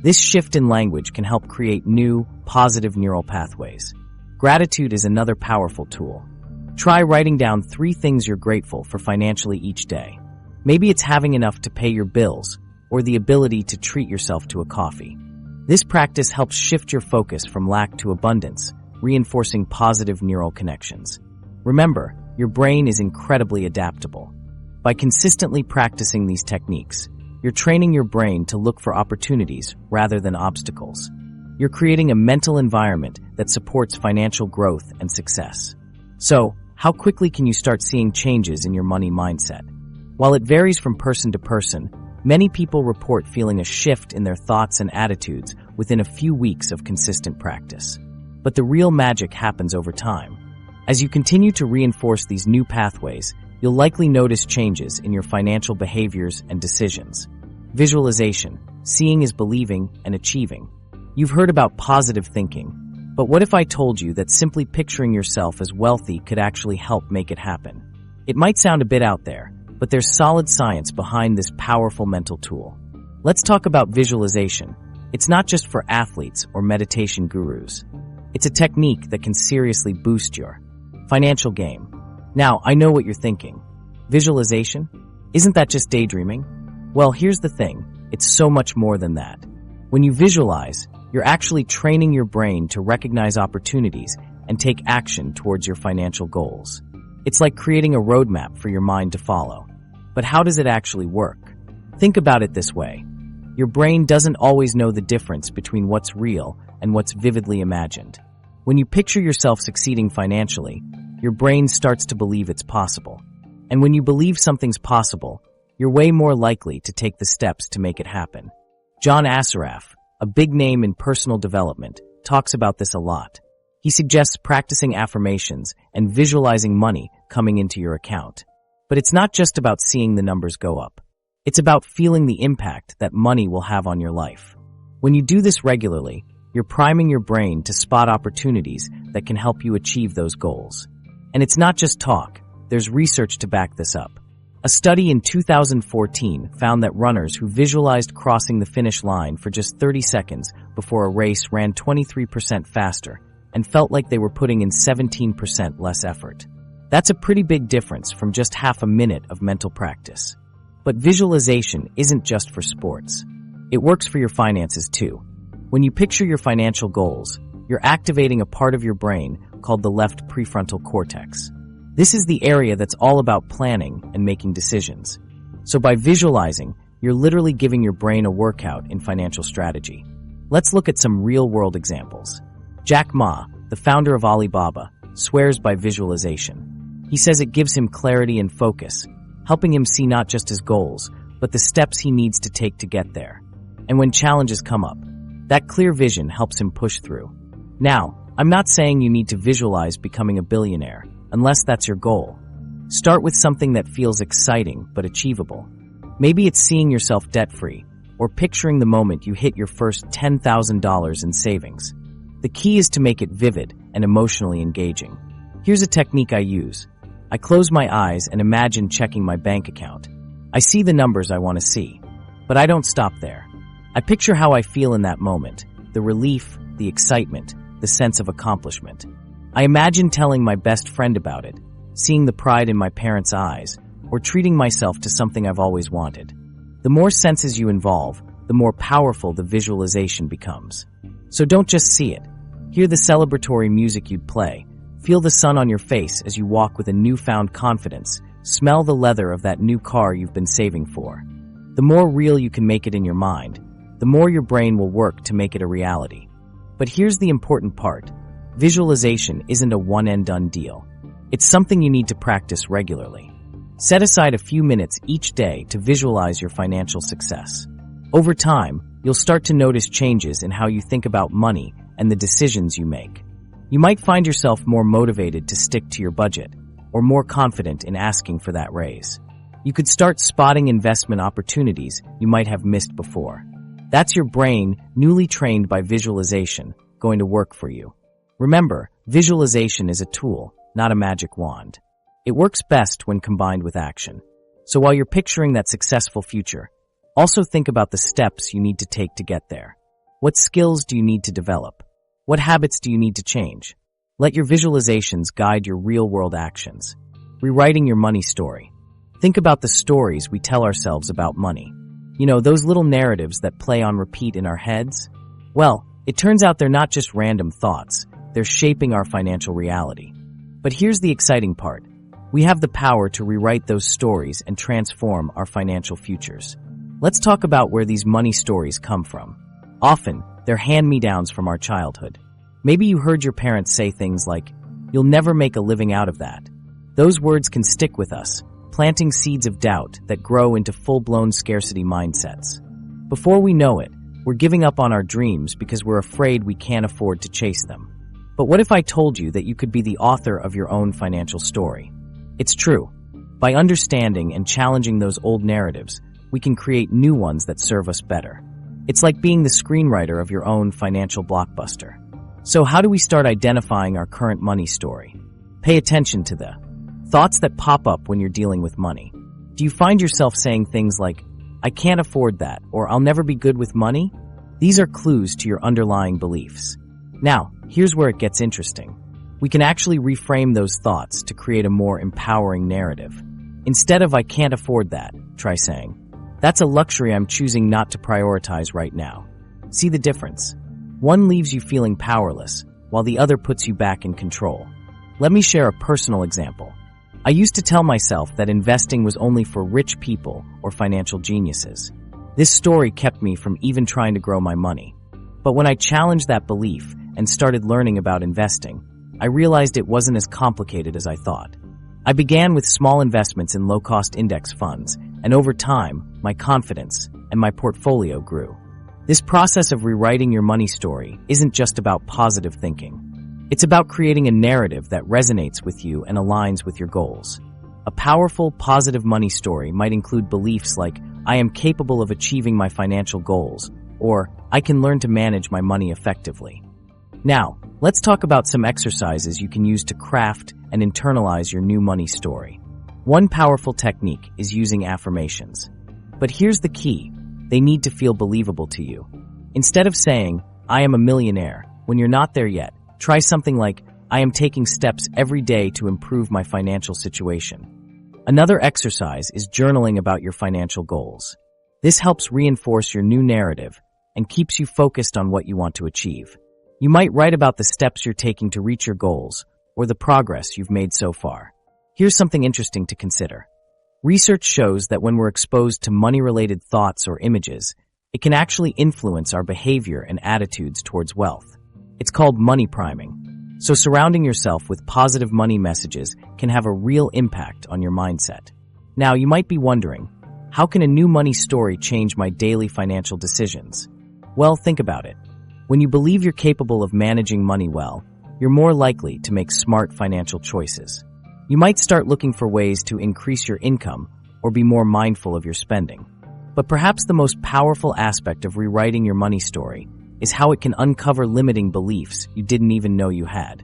This shift in language can help create new, positive neural pathways. Gratitude is another powerful tool. Try writing down 3 things you're grateful for financially each day. Maybe it's having enough to pay your bills or the ability to treat yourself to a coffee. This practice helps shift your focus from lack to abundance, reinforcing positive neural connections. Remember, your brain is incredibly adaptable. By consistently practicing these techniques, you're training your brain to look for opportunities rather than obstacles. You're creating a mental environment that supports financial growth and success. So, how quickly can you start seeing changes in your money mindset? While it varies from person to person, many people report feeling a shift in their thoughts and attitudes within a few weeks of consistent practice. But the real magic happens over time. As you continue to reinforce these new pathways, you'll likely notice changes in your financial behaviors and decisions. Visualization, seeing is believing and achieving. You've heard about positive thinking, but what if I told you that simply picturing yourself as wealthy could actually help make it happen? It might sound a bit out there, but there's solid science behind this powerful mental tool. Let's talk about visualization. It's not just for athletes or meditation gurus. It's a technique that can seriously boost your financial game. Now, I know what you're thinking. Visualization? Isn't that just daydreaming? Well, here's the thing. It's so much more than that. When you visualize, you're actually training your brain to recognize opportunities and take action towards your financial goals. It's like creating a roadmap for your mind to follow. But how does it actually work? Think about it this way. Your brain doesn't always know the difference between what's real and what's vividly imagined. When you picture yourself succeeding financially, your brain starts to believe it's possible. And when you believe something's possible, you're way more likely to take the steps to make it happen. John Assaraf, a big name in personal development, talks about this a lot. He suggests practicing affirmations and visualizing money coming into your account. But it's not just about seeing the numbers go up. It's about feeling the impact that money will have on your life. When you do this regularly, you're priming your brain to spot opportunities that can help you achieve those goals. And it's not just talk, there's research to back this up. A study in 2014 found that runners who visualized crossing the finish line for just 30 seconds before a race ran 23% faster and felt like they were putting in 17% less effort. That's a pretty big difference from just half a minute of mental practice. But visualization isn't just for sports. It works for your finances too. When you picture your financial goals, you're activating a part of your brain called the left prefrontal cortex. This is the area that's all about planning and making decisions. So by visualizing, you're literally giving your brain a workout in financial strategy. Let's look at some real-world examples. Jack Ma, the founder of Alibaba, swears by visualization. He says it gives him clarity and focus, helping him see not just his goals, but the steps he needs to take to get there. And when challenges come up, that clear vision helps him push through. Now, I'm not saying you need to visualize becoming a billionaire, unless that's your goal. Start with something that feels exciting but achievable. Maybe it's seeing yourself debt-free, or picturing the moment you hit your first $10,000 in savings. The key is to make it vivid and emotionally engaging. Here's a technique I use. I close my eyes and imagine checking my bank account. I see the numbers I want to see, but I don't stop there. I picture how I feel in that moment, the relief, the excitement, the sense of accomplishment. I imagine telling my best friend about it, seeing the pride in my parents' eyes, or treating myself to something I've always wanted. The more senses you involve, the more powerful the visualization becomes. So don't just see it. Hear the celebratory music you'd play. Feel the sun on your face as you walk with a newfound confidence. Smell the leather of that new car you've been saving for. The more real you can make it in your mind, the more your brain will work to make it a reality. But here's the important part. Visualization isn't a one-and-done deal. It's something you need to practice regularly. Set aside a few minutes each day to visualize your financial success. Over time, you'll start to notice changes in how you think about money and the decisions you make. You might find yourself more motivated to stick to your budget, or more confident in asking for that raise. You could start spotting investment opportunities you might have missed before. That's your brain, newly trained by visualization, going to work for you. Remember, visualization is a tool, not a magic wand. It works best when combined with action. So while you're picturing that successful future, also think about the steps you need to take to get there. What skills do you need to develop? What habits do you need to change? Let your visualizations guide your real-world actions. Rewriting your money story. Think about the stories we tell ourselves about money. You know, those little narratives that play on repeat in our heads? Well, it turns out they're not just random thoughts. They're shaping our financial reality. But here's the exciting part. We have the power to rewrite those stories and transform our financial futures. Let's talk about where these money stories come from. Often, they're hand-me-downs from our childhood. Maybe you heard your parents say things like, "You'll never make a living out of that." Those words can stick with us, planting seeds of doubt that grow into full-blown scarcity mindsets. Before we know it, we're giving up on our dreams because we're afraid we can't afford to chase them. But what if I told you that you could be the author of your own financial story? It's true. By understanding and challenging those old narratives, we can create new ones that serve us better. It's like being the screenwriter of your own financial blockbuster. So how do we start identifying our current money story? Pay attention to the thoughts that pop up when you're dealing with money. Do you find yourself saying things like, "I can't afford that," or "I'll never be good with money"? These are clues to your underlying beliefs. Now, here's where it gets interesting. We can actually reframe those thoughts to create a more empowering narrative. Instead of "I can't afford that," try saying, "That's a luxury I'm choosing not to prioritize right now." See the difference? One leaves you feeling powerless, while the other puts you back in control. Let me share a personal example. I used to tell myself that investing was only for rich people or financial geniuses. This story kept me from even trying to grow my money. But when I challenged that belief and started learning about investing, I realized it wasn't as complicated as I thought. I began with small investments in low-cost index funds, and over time, my confidence and my portfolio grew. This process of rewriting your money story isn't just about positive thinking. It's about creating a narrative that resonates with you and aligns with your goals. A powerful, positive money story might include beliefs like, "I am capable of achieving my financial goals," or "I can learn to manage my money effectively." Now, let's talk about some exercises you can use to craft and internalize your new money story. One powerful technique is using affirmations. But here's the key. They need to feel believable to you. Instead of saying, "I am a millionaire," when you're not there yet, try something like, "I am taking steps every day to improve my financial situation." Another exercise is journaling about your financial goals. This helps reinforce your new narrative and keeps you focused on what you want to achieve. You might write about the steps you're taking to reach your goals or the progress you've made so far. Here's something interesting to consider. Research shows that when we're exposed to money-related thoughts or images, it can actually influence our behavior and attitudes towards wealth. It's called money priming. So surrounding yourself with positive money messages can have a real impact on your mindset. Now, you might be wondering, how can a new money story change my daily financial decisions? Well, think about it. When you believe you're capable of managing money well, you're more likely to make smart financial choices. You might start looking for ways to increase your income or be more mindful of your spending. But perhaps the most powerful aspect of rewriting your money story is how it can uncover limiting beliefs you didn't even know you had.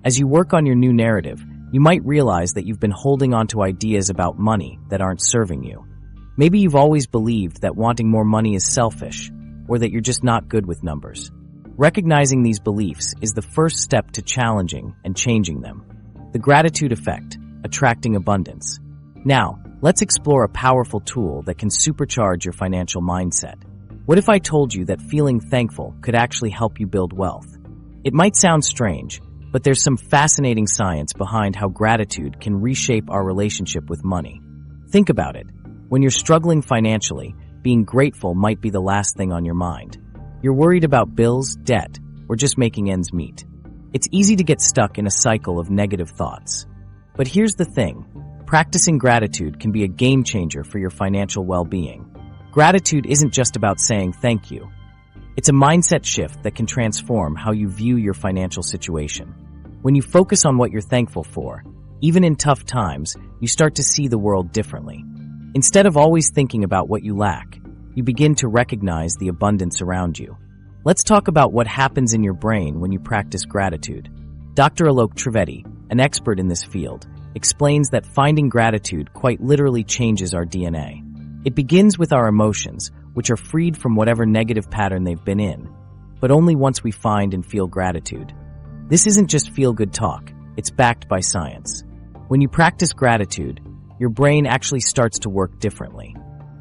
As you work on your new narrative, you might realize that you've been holding on to ideas about money that aren't serving you. Maybe you've always believed that wanting more money is selfish, or that you're just not good with numbers. Recognizing these beliefs is the first step to challenging and changing them. The gratitude effect, attracting abundance. Now, let's explore a powerful tool that can supercharge your financial mindset. What if I told you that feeling thankful could actually help you build wealth? It might sound strange, but there's some fascinating science behind how gratitude can reshape our relationship with money. Think about it. When you're struggling financially, being grateful might be the last thing on your mind. You're worried about bills, debt, or just making ends meet. It's easy to get stuck in a cycle of negative thoughts. But here's the thing. Practicing gratitude can be a game changer for your financial well-being. Gratitude isn't just about saying thank you. It's a mindset shift that can transform how you view your financial situation. When you focus on what you're thankful for, even in tough times, you start to see the world differently. Instead of always thinking about what you lack, you begin to recognize the abundance around you. Let's talk about what happens in your brain when you practice gratitude. Dr. Alok Trivedi, an expert in this field, explains that finding gratitude quite literally changes our DNA. It begins with our emotions, which are freed from whatever negative pattern they've been in, but only once we find and feel gratitude. This isn't just feel-good talk, it's backed by science. When you practice gratitude, your brain actually starts to work differently.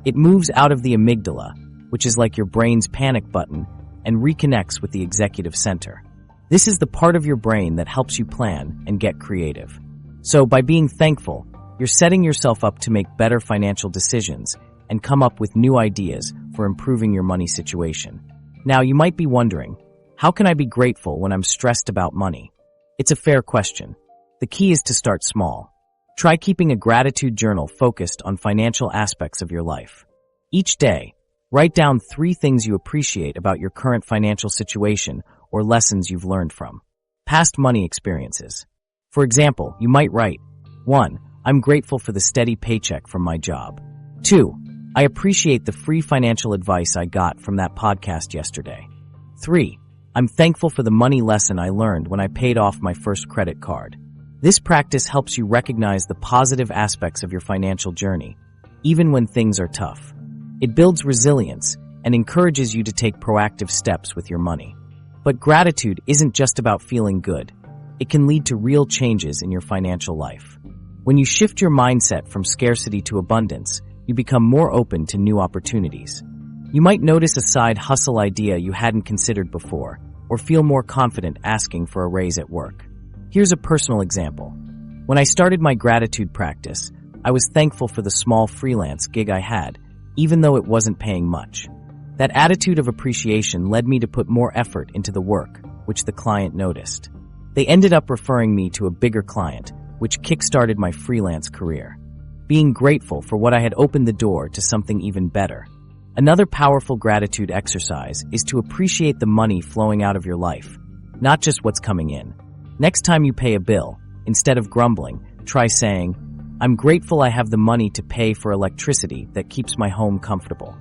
It moves out of the amygdala, which is like your brain's panic button, and reconnects with the executive center. This is the part of your brain that helps you plan and get creative. So by being thankful, you're setting yourself up to make better financial decisions and come up with new ideas for improving your money situation. Now, you might be wondering, how can I be grateful when I'm stressed about money? It's a fair question. The key is to start small. Try keeping a gratitude journal focused on financial aspects of your life. Each day, write down 3 things you appreciate about your current financial situation or lessons you've learned from past money experiences. For example, you might write, 1. I'm grateful for the steady paycheck from my job. 2. I appreciate the free financial advice I got from that podcast yesterday. 3. I'm thankful for the money lesson I learned when I paid off my first credit card. This practice helps you recognize the positive aspects of your financial journey, even when things are tough. It builds resilience and encourages you to take proactive steps with your money. But gratitude isn't just about feeling good. It can lead to real changes in your financial life. When you shift your mindset from scarcity to abundance, you become more open to new opportunities. You might notice a side hustle idea you hadn't considered before, or feel more confident asking for a raise at work. Here's a personal example. When I started my gratitude practice, I was thankful for the small freelance gig I had, even though it wasn't paying much. That attitude of appreciation led me to put more effort into the work, which the client noticed. They ended up referring me to a bigger client, which kickstarted my freelance career. Being grateful for what I had opened the door to something even better. Another powerful gratitude exercise is to appreciate the money flowing out of your life, not just what's coming in. Next time you pay a bill, instead of grumbling, try saying, I'm grateful I have the money to pay for electricity that keeps my home comfortable.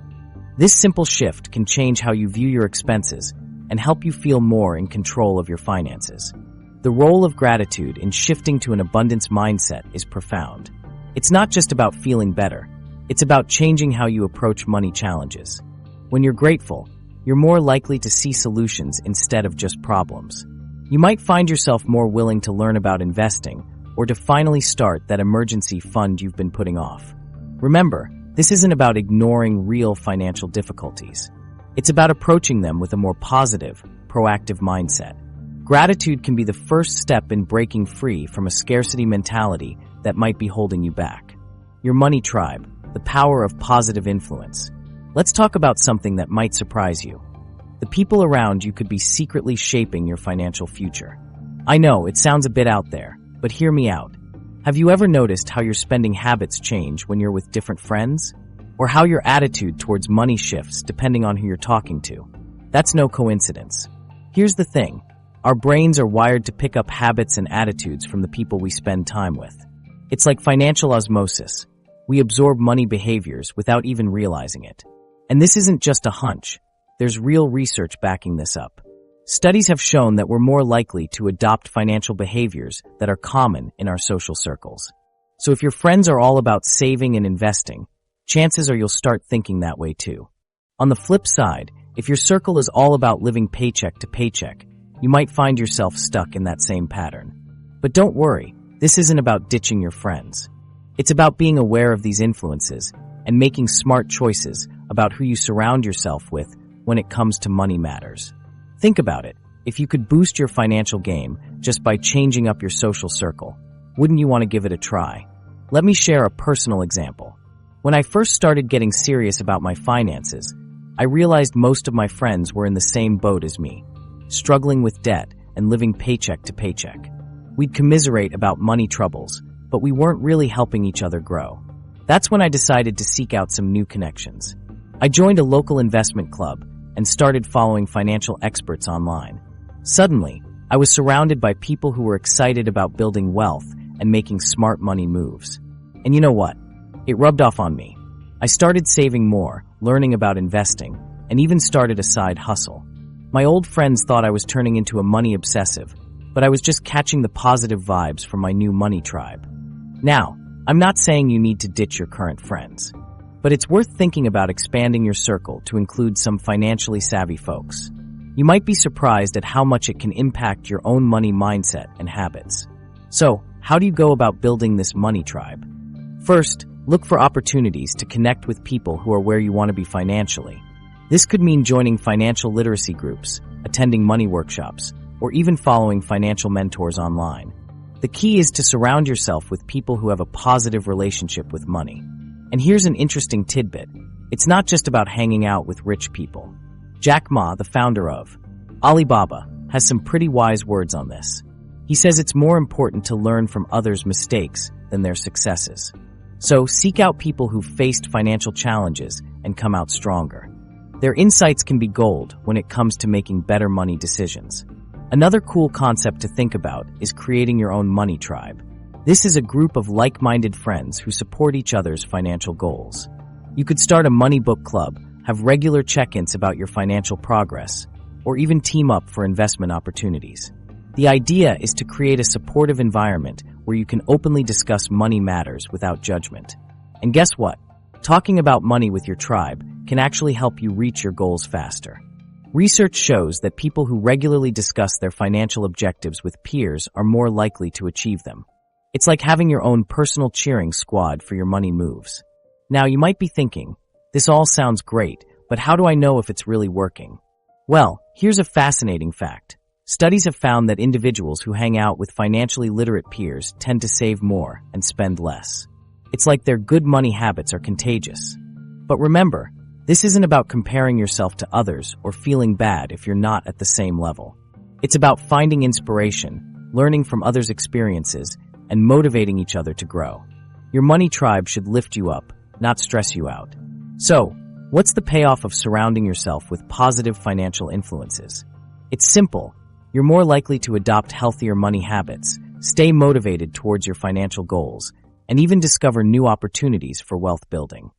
This simple shift can change how you view your expenses and help you feel more in control of your finances. The role of gratitude in shifting to an abundance mindset is profound. It's not just about feeling better. It's about changing how you approach money challenges. When you're grateful, you're more likely to see solutions instead of just problems. You might find yourself more willing to learn about investing or to finally start that emergency fund you've been putting off. Remember, this isn't about ignoring real financial difficulties. It's about approaching them with a more positive, proactive mindset. Gratitude can be the first step in breaking free from a scarcity mentality that might be holding you back. Your money tribe, the power of positive influence. Let's talk about something that might surprise you. The people around you could be secretly shaping your financial future. I know, it sounds a bit out there, but hear me out. Have you ever noticed how your spending habits change when you're with different friends? Or how your attitude towards money shifts depending on who you're talking to? That's no coincidence. Here's the thing. Our brains are wired to pick up habits and attitudes from the people we spend time with. It's like financial osmosis. We absorb money behaviors without even realizing it. And this isn't just a hunch. There's real research backing this up. Studies have shown that we're more likely to adopt financial behaviors that are common in our social circles. So if your friends are all about saving and investing, chances are you'll start thinking that way too. On the flip side, if your circle is all about living paycheck to paycheck, you might find yourself stuck in that same pattern. But don't worry, this isn't about ditching your friends. It's about being aware of these influences and making smart choices about who you surround yourself with when it comes to money matters. Think about it. If you could boost your financial game just by changing up your social circle, wouldn't you want to give it a try? Let me share a personal example. When I first started getting serious about my finances, I realized most of my friends were in the same boat as me, struggling with debt and living paycheck to paycheck. We'd commiserate about money troubles, but we weren't really helping each other grow. That's when I decided to seek out some new connections. I joined a local investment club and started following financial experts online. Suddenly, I was surrounded by people who were excited about building wealth and making smart money moves. And you know what? It rubbed off on me. I started saving more, learning about investing, and even started a side hustle. My old friends thought I was turning into a money obsessive, but I was just catching the positive vibes from my new money tribe. Now, I'm not saying you need to ditch your current friends, but it's worth thinking about expanding your circle to include some financially savvy folks. You might be surprised at how much it can impact your own money mindset and habits. So, how do you go about building this money tribe? First, look for opportunities to connect with people who are where you want to be financially. This could mean joining financial literacy groups, attending money workshops, or even following financial mentors online. The key is to surround yourself with people who have a positive relationship with money. And here's an interesting tidbit. It's not just about hanging out with rich people. Jack Ma, the founder of Alibaba, has some pretty wise words on this. He says it's more important to learn from others' mistakes than their successes. So seek out people who've faced financial challenges and come out stronger. Their insights can be gold when it comes to making better money decisions. Another cool concept to think about is creating your own money tribe. This is a group of like-minded friends who support each other's financial goals. You could start a money book club, have regular check-ins about your financial progress, or even team up for investment opportunities. The idea is to create a supportive environment where you can openly discuss money matters without judgment. And guess what? Talking about money with your tribe can actually help you reach your goals faster. Research shows that people who regularly discuss their financial objectives with peers are more likely to achieve them. It's like having your own personal cheering squad for your money moves. Now, you might be thinking, this all sounds great, but how do I know if it's really working? Well, here's a fascinating fact. Studies have found that individuals who hang out with financially literate peers tend to save more and spend less. It's like their good money habits are contagious. But remember, this isn't about comparing yourself to others or feeling bad if you're not at the same level. It's about finding inspiration, learning from others' experiences, and motivating each other to grow. Your money tribe should lift you up, not stress you out. So, what's the payoff of surrounding yourself with positive financial influences? It's simple. You're more likely to adopt healthier money habits, stay motivated towards your financial goals, and even discover new opportunities for wealth building.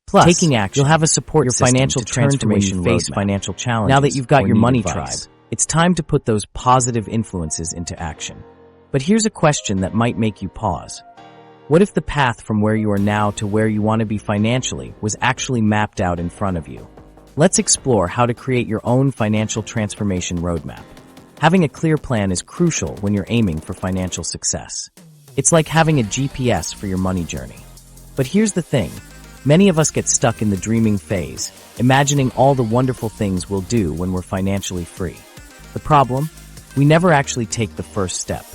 Plus, taking action, you'll have a support system financial transformation face financial challenges. Now that you've got your money tribe, it's time to put those positive influences into action. But here's a question that might make you pause. What if the path from where you are now to where you want to be financially was actually mapped out in front of you? Let's explore how to create your own financial transformation roadmap. Having a clear plan is crucial when you're aiming for financial success. It's like having a GPS for your money journey. But here's the thing. Many of us get stuck in the dreaming phase, imagining all the wonderful things we'll do when we're financially free. The problem? We never actually take the first step.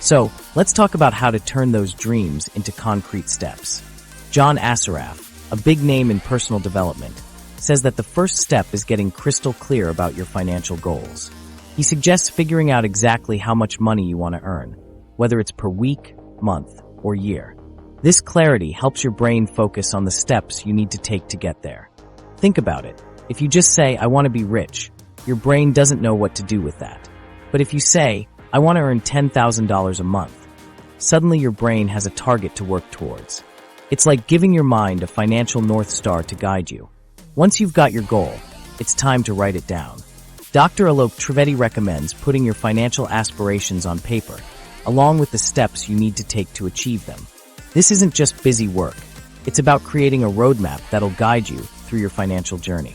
So, let's talk about how to turn those dreams into concrete steps. John Assaraf, a big name in personal development, says that the first step is getting crystal clear about your financial goals. He suggests figuring out exactly how much money you want to earn, whether it's per week, month, or year. This clarity helps your brain focus on the steps you need to take to get there. Think about it. If you just say, I want to be rich, your brain doesn't know what to do with that. But if you say, I want to earn $10,000 a month, suddenly your brain has a target to work towards. It's like giving your mind a financial North Star to guide you. Once you've got your goal, it's time to write it down. Dr. Alok Trivedi recommends putting your financial aspirations on paper, along with the steps you need to take to achieve them. This isn't just busy work. It's about creating a roadmap that'll guide you through your financial journey.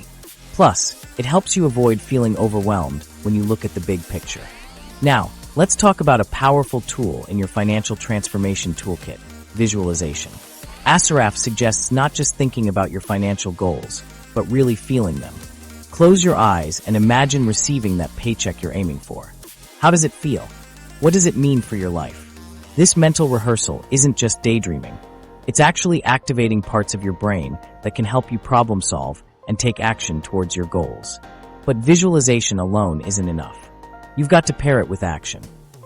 Plus, it helps you avoid feeling overwhelmed when you look at the big picture. Now, let's talk about a powerful tool in your financial transformation toolkit, visualization. Assaraf suggests not just thinking about your financial goals, but really feeling them. Close your eyes and imagine receiving that paycheck you're aiming for. How does it feel? What does it mean for your life? This mental rehearsal isn't just daydreaming. It's actually activating parts of your brain that can help you problem solve and take action towards your goals. But visualization alone isn't enough. You've got to pair it with action.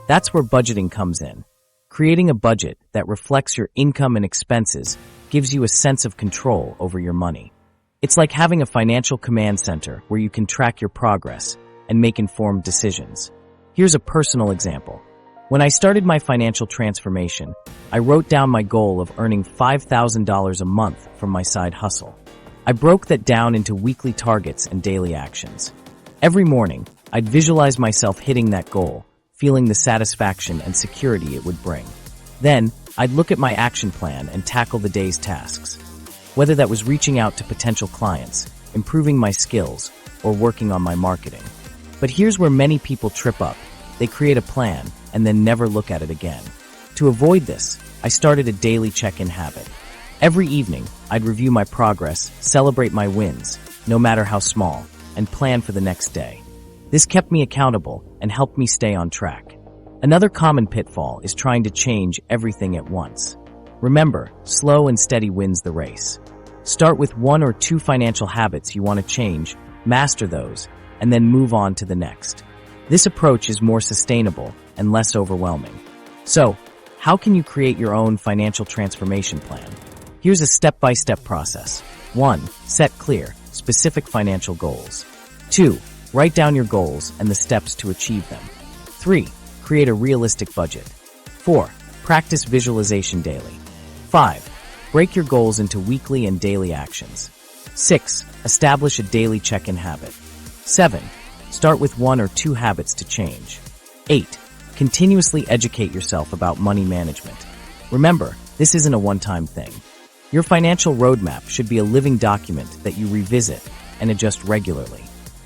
That's where budgeting comes in. Creating a budget that reflects your income and expenses gives you a sense of control over your money. It's like having a financial command center where you can track your progress and make informed decisions. Here's a personal example. When I started my financial transformation, I wrote down my goal of earning $5,000 a month from my side hustle. I broke that down into weekly targets and daily actions. Every morning, I'd visualize myself hitting that goal, feeling the satisfaction and security it would bring. Then, I'd look at my action plan and tackle the day's tasks. Whether that was reaching out to potential clients, improving my skills, or working on my marketing. But here's where many people trip up. They create a plan and then never look at it again. To avoid this, I started a daily check-in habit. Every evening, I'd review my progress, celebrate my wins, no matter how small, and plan for the next day. This kept me accountable and helped me stay on track. Another common pitfall is trying to change everything at once. Remember, slow and steady wins the race. Start with 1 or 2 financial habits you want to change, master those, and then move on to the next. This approach is more sustainable and less overwhelming. So, how can you create your own financial transformation plan? Here's a step-by-step process. 1. Set clear, specific financial goals. 2. Write down your goals and the steps to achieve them. 3. Create a realistic budget. 4. Practice visualization daily. 5. Break your goals into weekly and daily actions. 6. Establish a daily check-in habit. 7. Start with 1 or 2 habits to change. 8. Continuously educate yourself about money management. Remember, this isn't a one-time thing. Your financial roadmap should be a living document that you revisit and adjust regularly.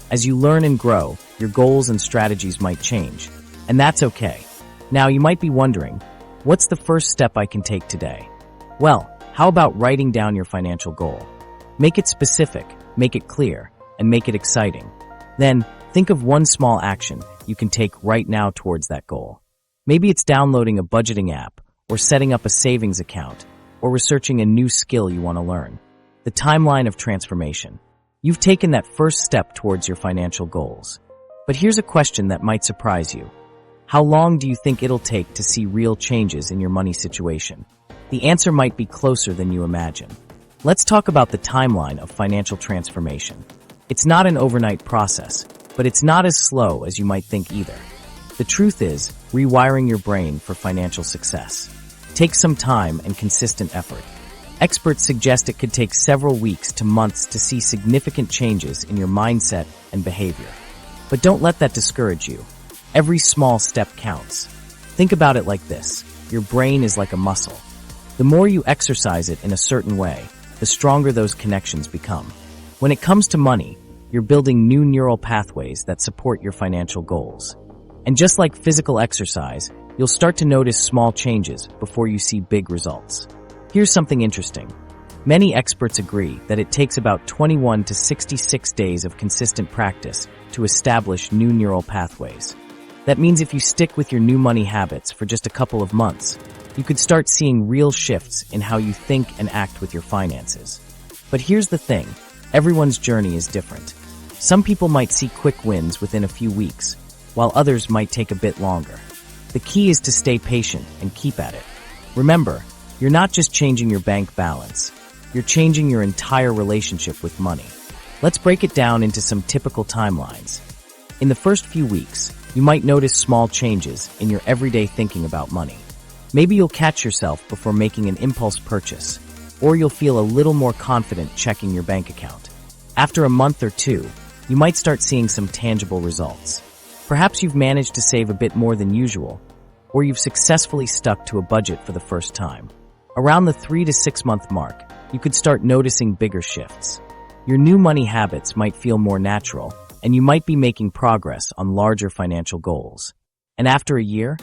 As you learn and grow, your goals and strategies might change, and that's okay. Now, you might be wondering, what's the first step I can take today? Well, how about writing down your financial goal? Make it specific, make it clear, and make it exciting. Then, think of one small action you can take right now towards that goal. Maybe it's downloading a budgeting app, or setting up a savings account, or researching a new skill you want to learn. The timeline of transformation. You've taken that first step towards your financial goals. But here's a question that might surprise you. How long do you think it'll take to see real changes in your money situation? The answer might be closer than you imagine. Let's talk about the timeline of financial transformation. It's not an overnight process, but it's not as slow as you might think either. The truth is, rewiring your brain for financial success takes some time and consistent effort. Experts suggest it could take several weeks to months to see significant changes in your mindset and behavior. But don't let that discourage you. Every small step counts. Think about it like this. Your brain is like a muscle. The more you exercise it in a certain way, the stronger those connections become. When it comes to money, you're building new neural pathways that support your financial goals. And just like physical exercise, you'll start to notice small changes before you see big results. Here's something interesting. Many experts agree that it takes about 21 to 66 days of consistent practice to establish new neural pathways. That means if you stick with your new money habits for just a couple of months, you could start seeing real shifts in how you think and act with your finances. But here's the thing, everyone's journey is different. Some people might see quick wins within a few weeks, while others might take a bit longer. The key is to stay patient and keep at it. Remember, you're not just changing your bank balance, you're changing your entire relationship with money. Let's break it down into some typical timelines. In the first few weeks, you might notice small changes in your everyday thinking about money. Maybe you'll catch yourself before making an impulse purchase, or you'll feel a little more confident checking your bank account. After a month or 2, you might start seeing some tangible results. Perhaps you've managed to save a bit more than usual, or you've successfully stuck to a budget for the first time. Around the 3 to 6 month mark, you could start noticing bigger shifts. Your new money habits might feel more natural, and you might be making progress on larger financial goals. And after a year,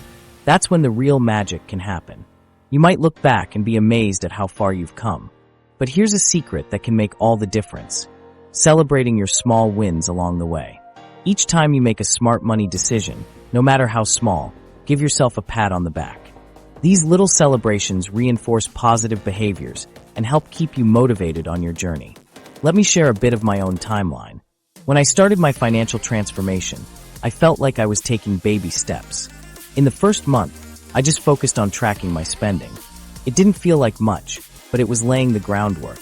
that's when the real magic can happen. You might look back and be amazed at how far you've come. But here's a secret that can make all the difference. Celebrating your small wins along the way. Each time you make a smart money decision, no matter how small, give yourself a pat on the back. These little celebrations reinforce positive behaviors and help keep you motivated on your journey. Let me share a bit of my own timeline. When I started my financial transformation, I felt like I was taking baby steps. In the first month, I just focused on tracking my spending. It didn't feel like much, but it was laying the groundwork.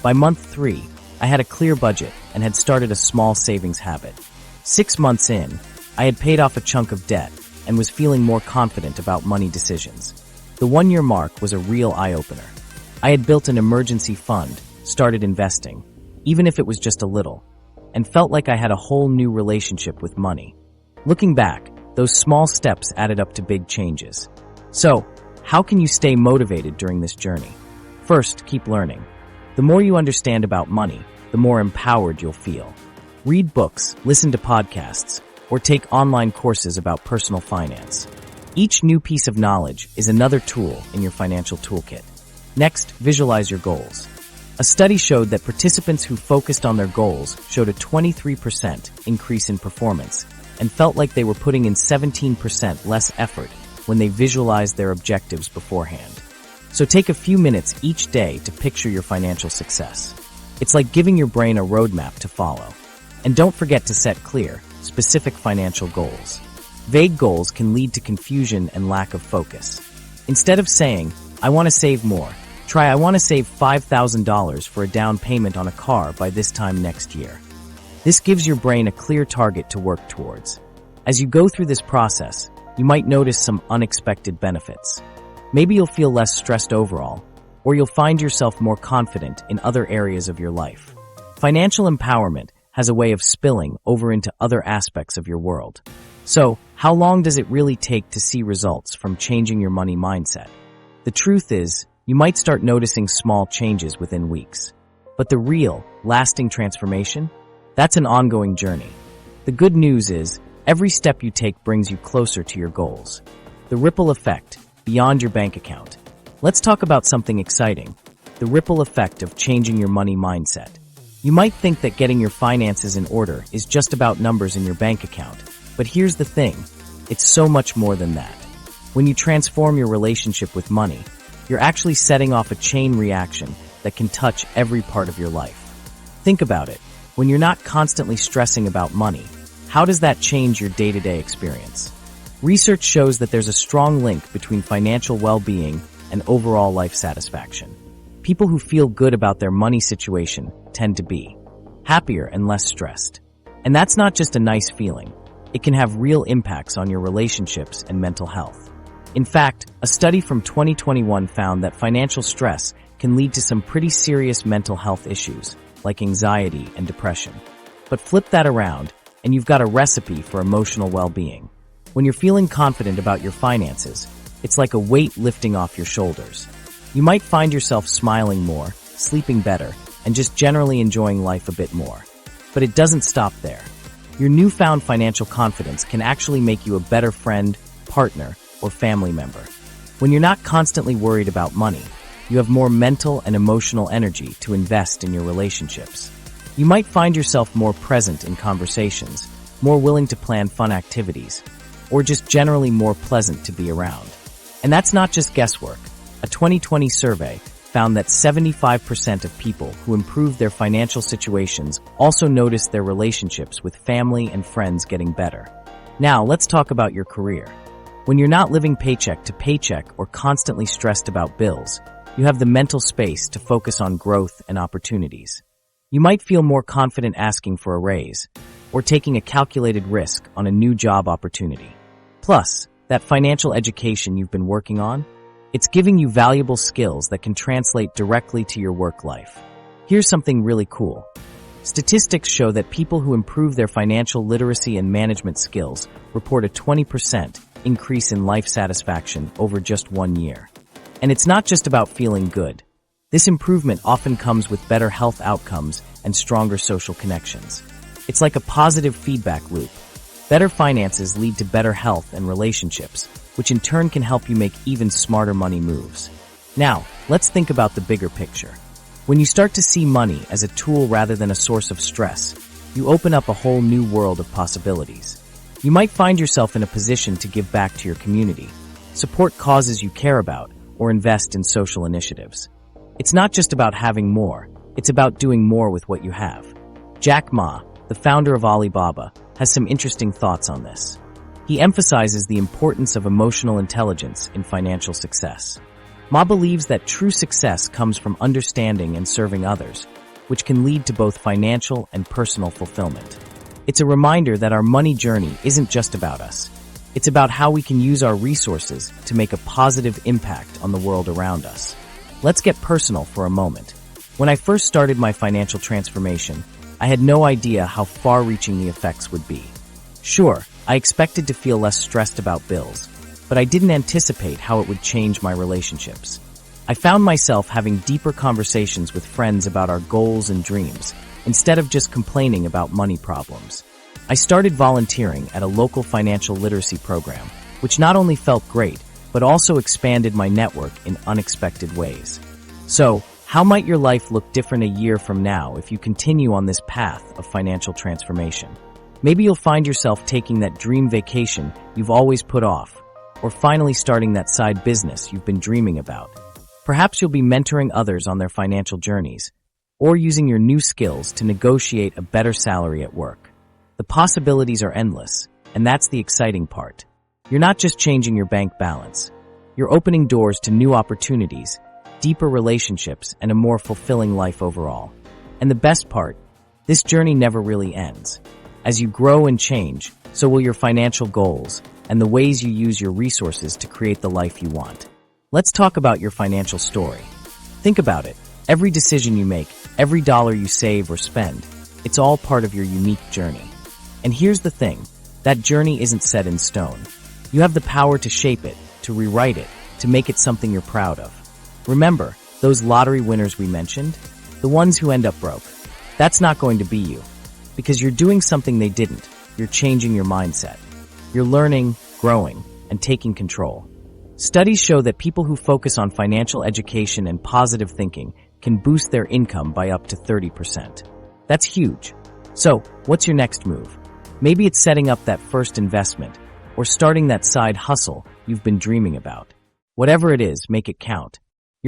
By month 3, I had a clear budget and had started a small savings habit. 6 months in, I had paid off a chunk of debt and was feeling more confident about money decisions. The 1-year mark was a real eye-opener. I had built an emergency fund, started investing, even if it was just a little, and felt like I had a whole new relationship with money. Looking back, those small steps added up to big changes. So, how can you stay motivated during this journey? First, keep learning. The more you understand about money, the more empowered you'll feel. Read books, listen to podcasts, or take online courses about personal finance. Each new piece of knowledge is another tool in your financial toolkit. Next, visualize your goals. A study showed that participants who focused on their goals showed a 23% increase in performance and felt like they were putting in 17% less effort when they visualized their objectives beforehand. So take a few minutes each day to picture your financial success. It's like giving your brain a roadmap to follow. And don't forget to set clear, specific financial goals. Vague goals can lead to confusion and lack of focus. Instead of saying, I want to save more, try I want to save $5,000 for a down payment on a car by this time next year. This gives your brain a clear target to work towards. As you go through this process, you might notice some unexpected benefits. Maybe you'll feel less stressed overall, or you'll find yourself more confident in other areas of your life. Financial empowerment has a way of spilling over into other aspects of your world. So, how long does it really take to see results from changing your money mindset? The truth is, you might start noticing small changes within weeks. But the real, lasting transformation? That's an ongoing journey. The good news is, every step you take brings you closer to your goals. The ripple effect, beyond your bank account. Let's talk about something exciting, the ripple effect of changing your money mindset. You might think that getting your finances in order is just about numbers in your bank account, but here's the thing, it's so much more than that. When you transform your relationship with money, you're actually setting off a chain reaction that can touch every part of your life. Think about it, when you're not constantly stressing about money, how does that change your day-to-day experience? Research shows that there's a strong link between financial well-being and overall life satisfaction. People who feel good about their money situation tend to be happier and less stressed. And that's not just a nice feeling. It can have real impacts on your relationships and mental health. In fact, a study from 2021 found that financial stress can lead to some pretty serious mental health issues, like anxiety and depression. But flip that around, and you've got a recipe for emotional well-being. When you're feeling confident about your finances, it's like a weight lifting off your shoulders. You might find yourself smiling more, sleeping better, and just generally enjoying life a bit more. But it doesn't stop there. Your newfound financial confidence can actually make you a better friend, partner, or family member. When you're not constantly worried about money, you have more mental and emotional energy to invest in your relationships. You might find yourself more present in conversations, more willing to plan fun activities, or just generally more pleasant to be around. And that's not just guesswork. A 2020 survey found that 75% of people who improved their financial situations also noticed their relationships with family and friends getting better. Now, let's talk about your career. When you're not living paycheck to paycheck or constantly stressed about bills, you have the mental space to focus on growth and opportunities. You might feel more confident asking for a raise or taking a calculated risk on a new job opportunity. Plus, that financial education you've been working on, it's giving you valuable skills that can translate directly to your work life. Here's something really cool. Statistics show that people who improve their financial literacy and management skills report a 20% increase in life satisfaction over just 1 year. And it's not just about feeling good. This improvement often comes with better health outcomes and stronger social connections. It's like a positive feedback loop. Better finances lead to better health and relationships, which in turn can help you make even smarter money moves. Now, let's think about the bigger picture. When you start to see money as a tool rather than a source of stress, you open up a whole new world of possibilities. You might find yourself in a position to give back to your community, support causes you care about, or invest in social initiatives. It's not just about having more, it's about doing more with what you have. Jack Ma, the founder of Alibaba, has some interesting thoughts on this. He emphasizes the importance of emotional intelligence in financial success. Ma believes that true success comes from understanding and serving others, which can lead to both financial and personal fulfillment. It's a reminder that our money journey isn't just about us. It's about how we can use our resources to make a positive impact on the world around us. Let's get personal for a moment. When I first started my financial transformation, I had no idea how far-reaching the effects would be. Sure, I expected to feel less stressed about bills, but I didn't anticipate how it would change my relationships. I found myself having deeper conversations with friends about our goals and dreams, instead of just complaining about money problems. I started volunteering at a local financial literacy program, which not only felt great, but also expanded my network in unexpected ways. So, how might your life look different a year from now if you continue on this path of financial transformation? Maybe you'll find yourself taking that dream vacation you've always put off, or finally starting that side business you've been dreaming about. Perhaps you'll be mentoring others on their financial journeys, or using your new skills to negotiate a better salary at work. The possibilities are endless, and that's the exciting part. You're not just changing your bank balance. You're opening doors to new opportunities, deeper relationships, and a more fulfilling life overall. And the best part, this journey never really ends. As you grow and change, so will your financial goals and the ways you use your resources to create the life you want. Let's talk about your financial story. Think about it. Every decision you make, every dollar you save or spend, it's all part of your unique journey. And here's the thing, that journey isn't set in stone. You have the power to shape it, to rewrite it, to make it something you're proud of. Remember, those lottery winners we mentioned? The ones who end up broke. That's not going to be you. Because you're doing something they didn't. You're changing your mindset. You're learning, growing, and taking control. Studies show that people who focus on financial education and positive thinking can boost their income by up to 30%. That's huge. So, what's your next move? Maybe it's setting up that first investment, or starting that side hustle you've been dreaming about. Whatever it is, make it count.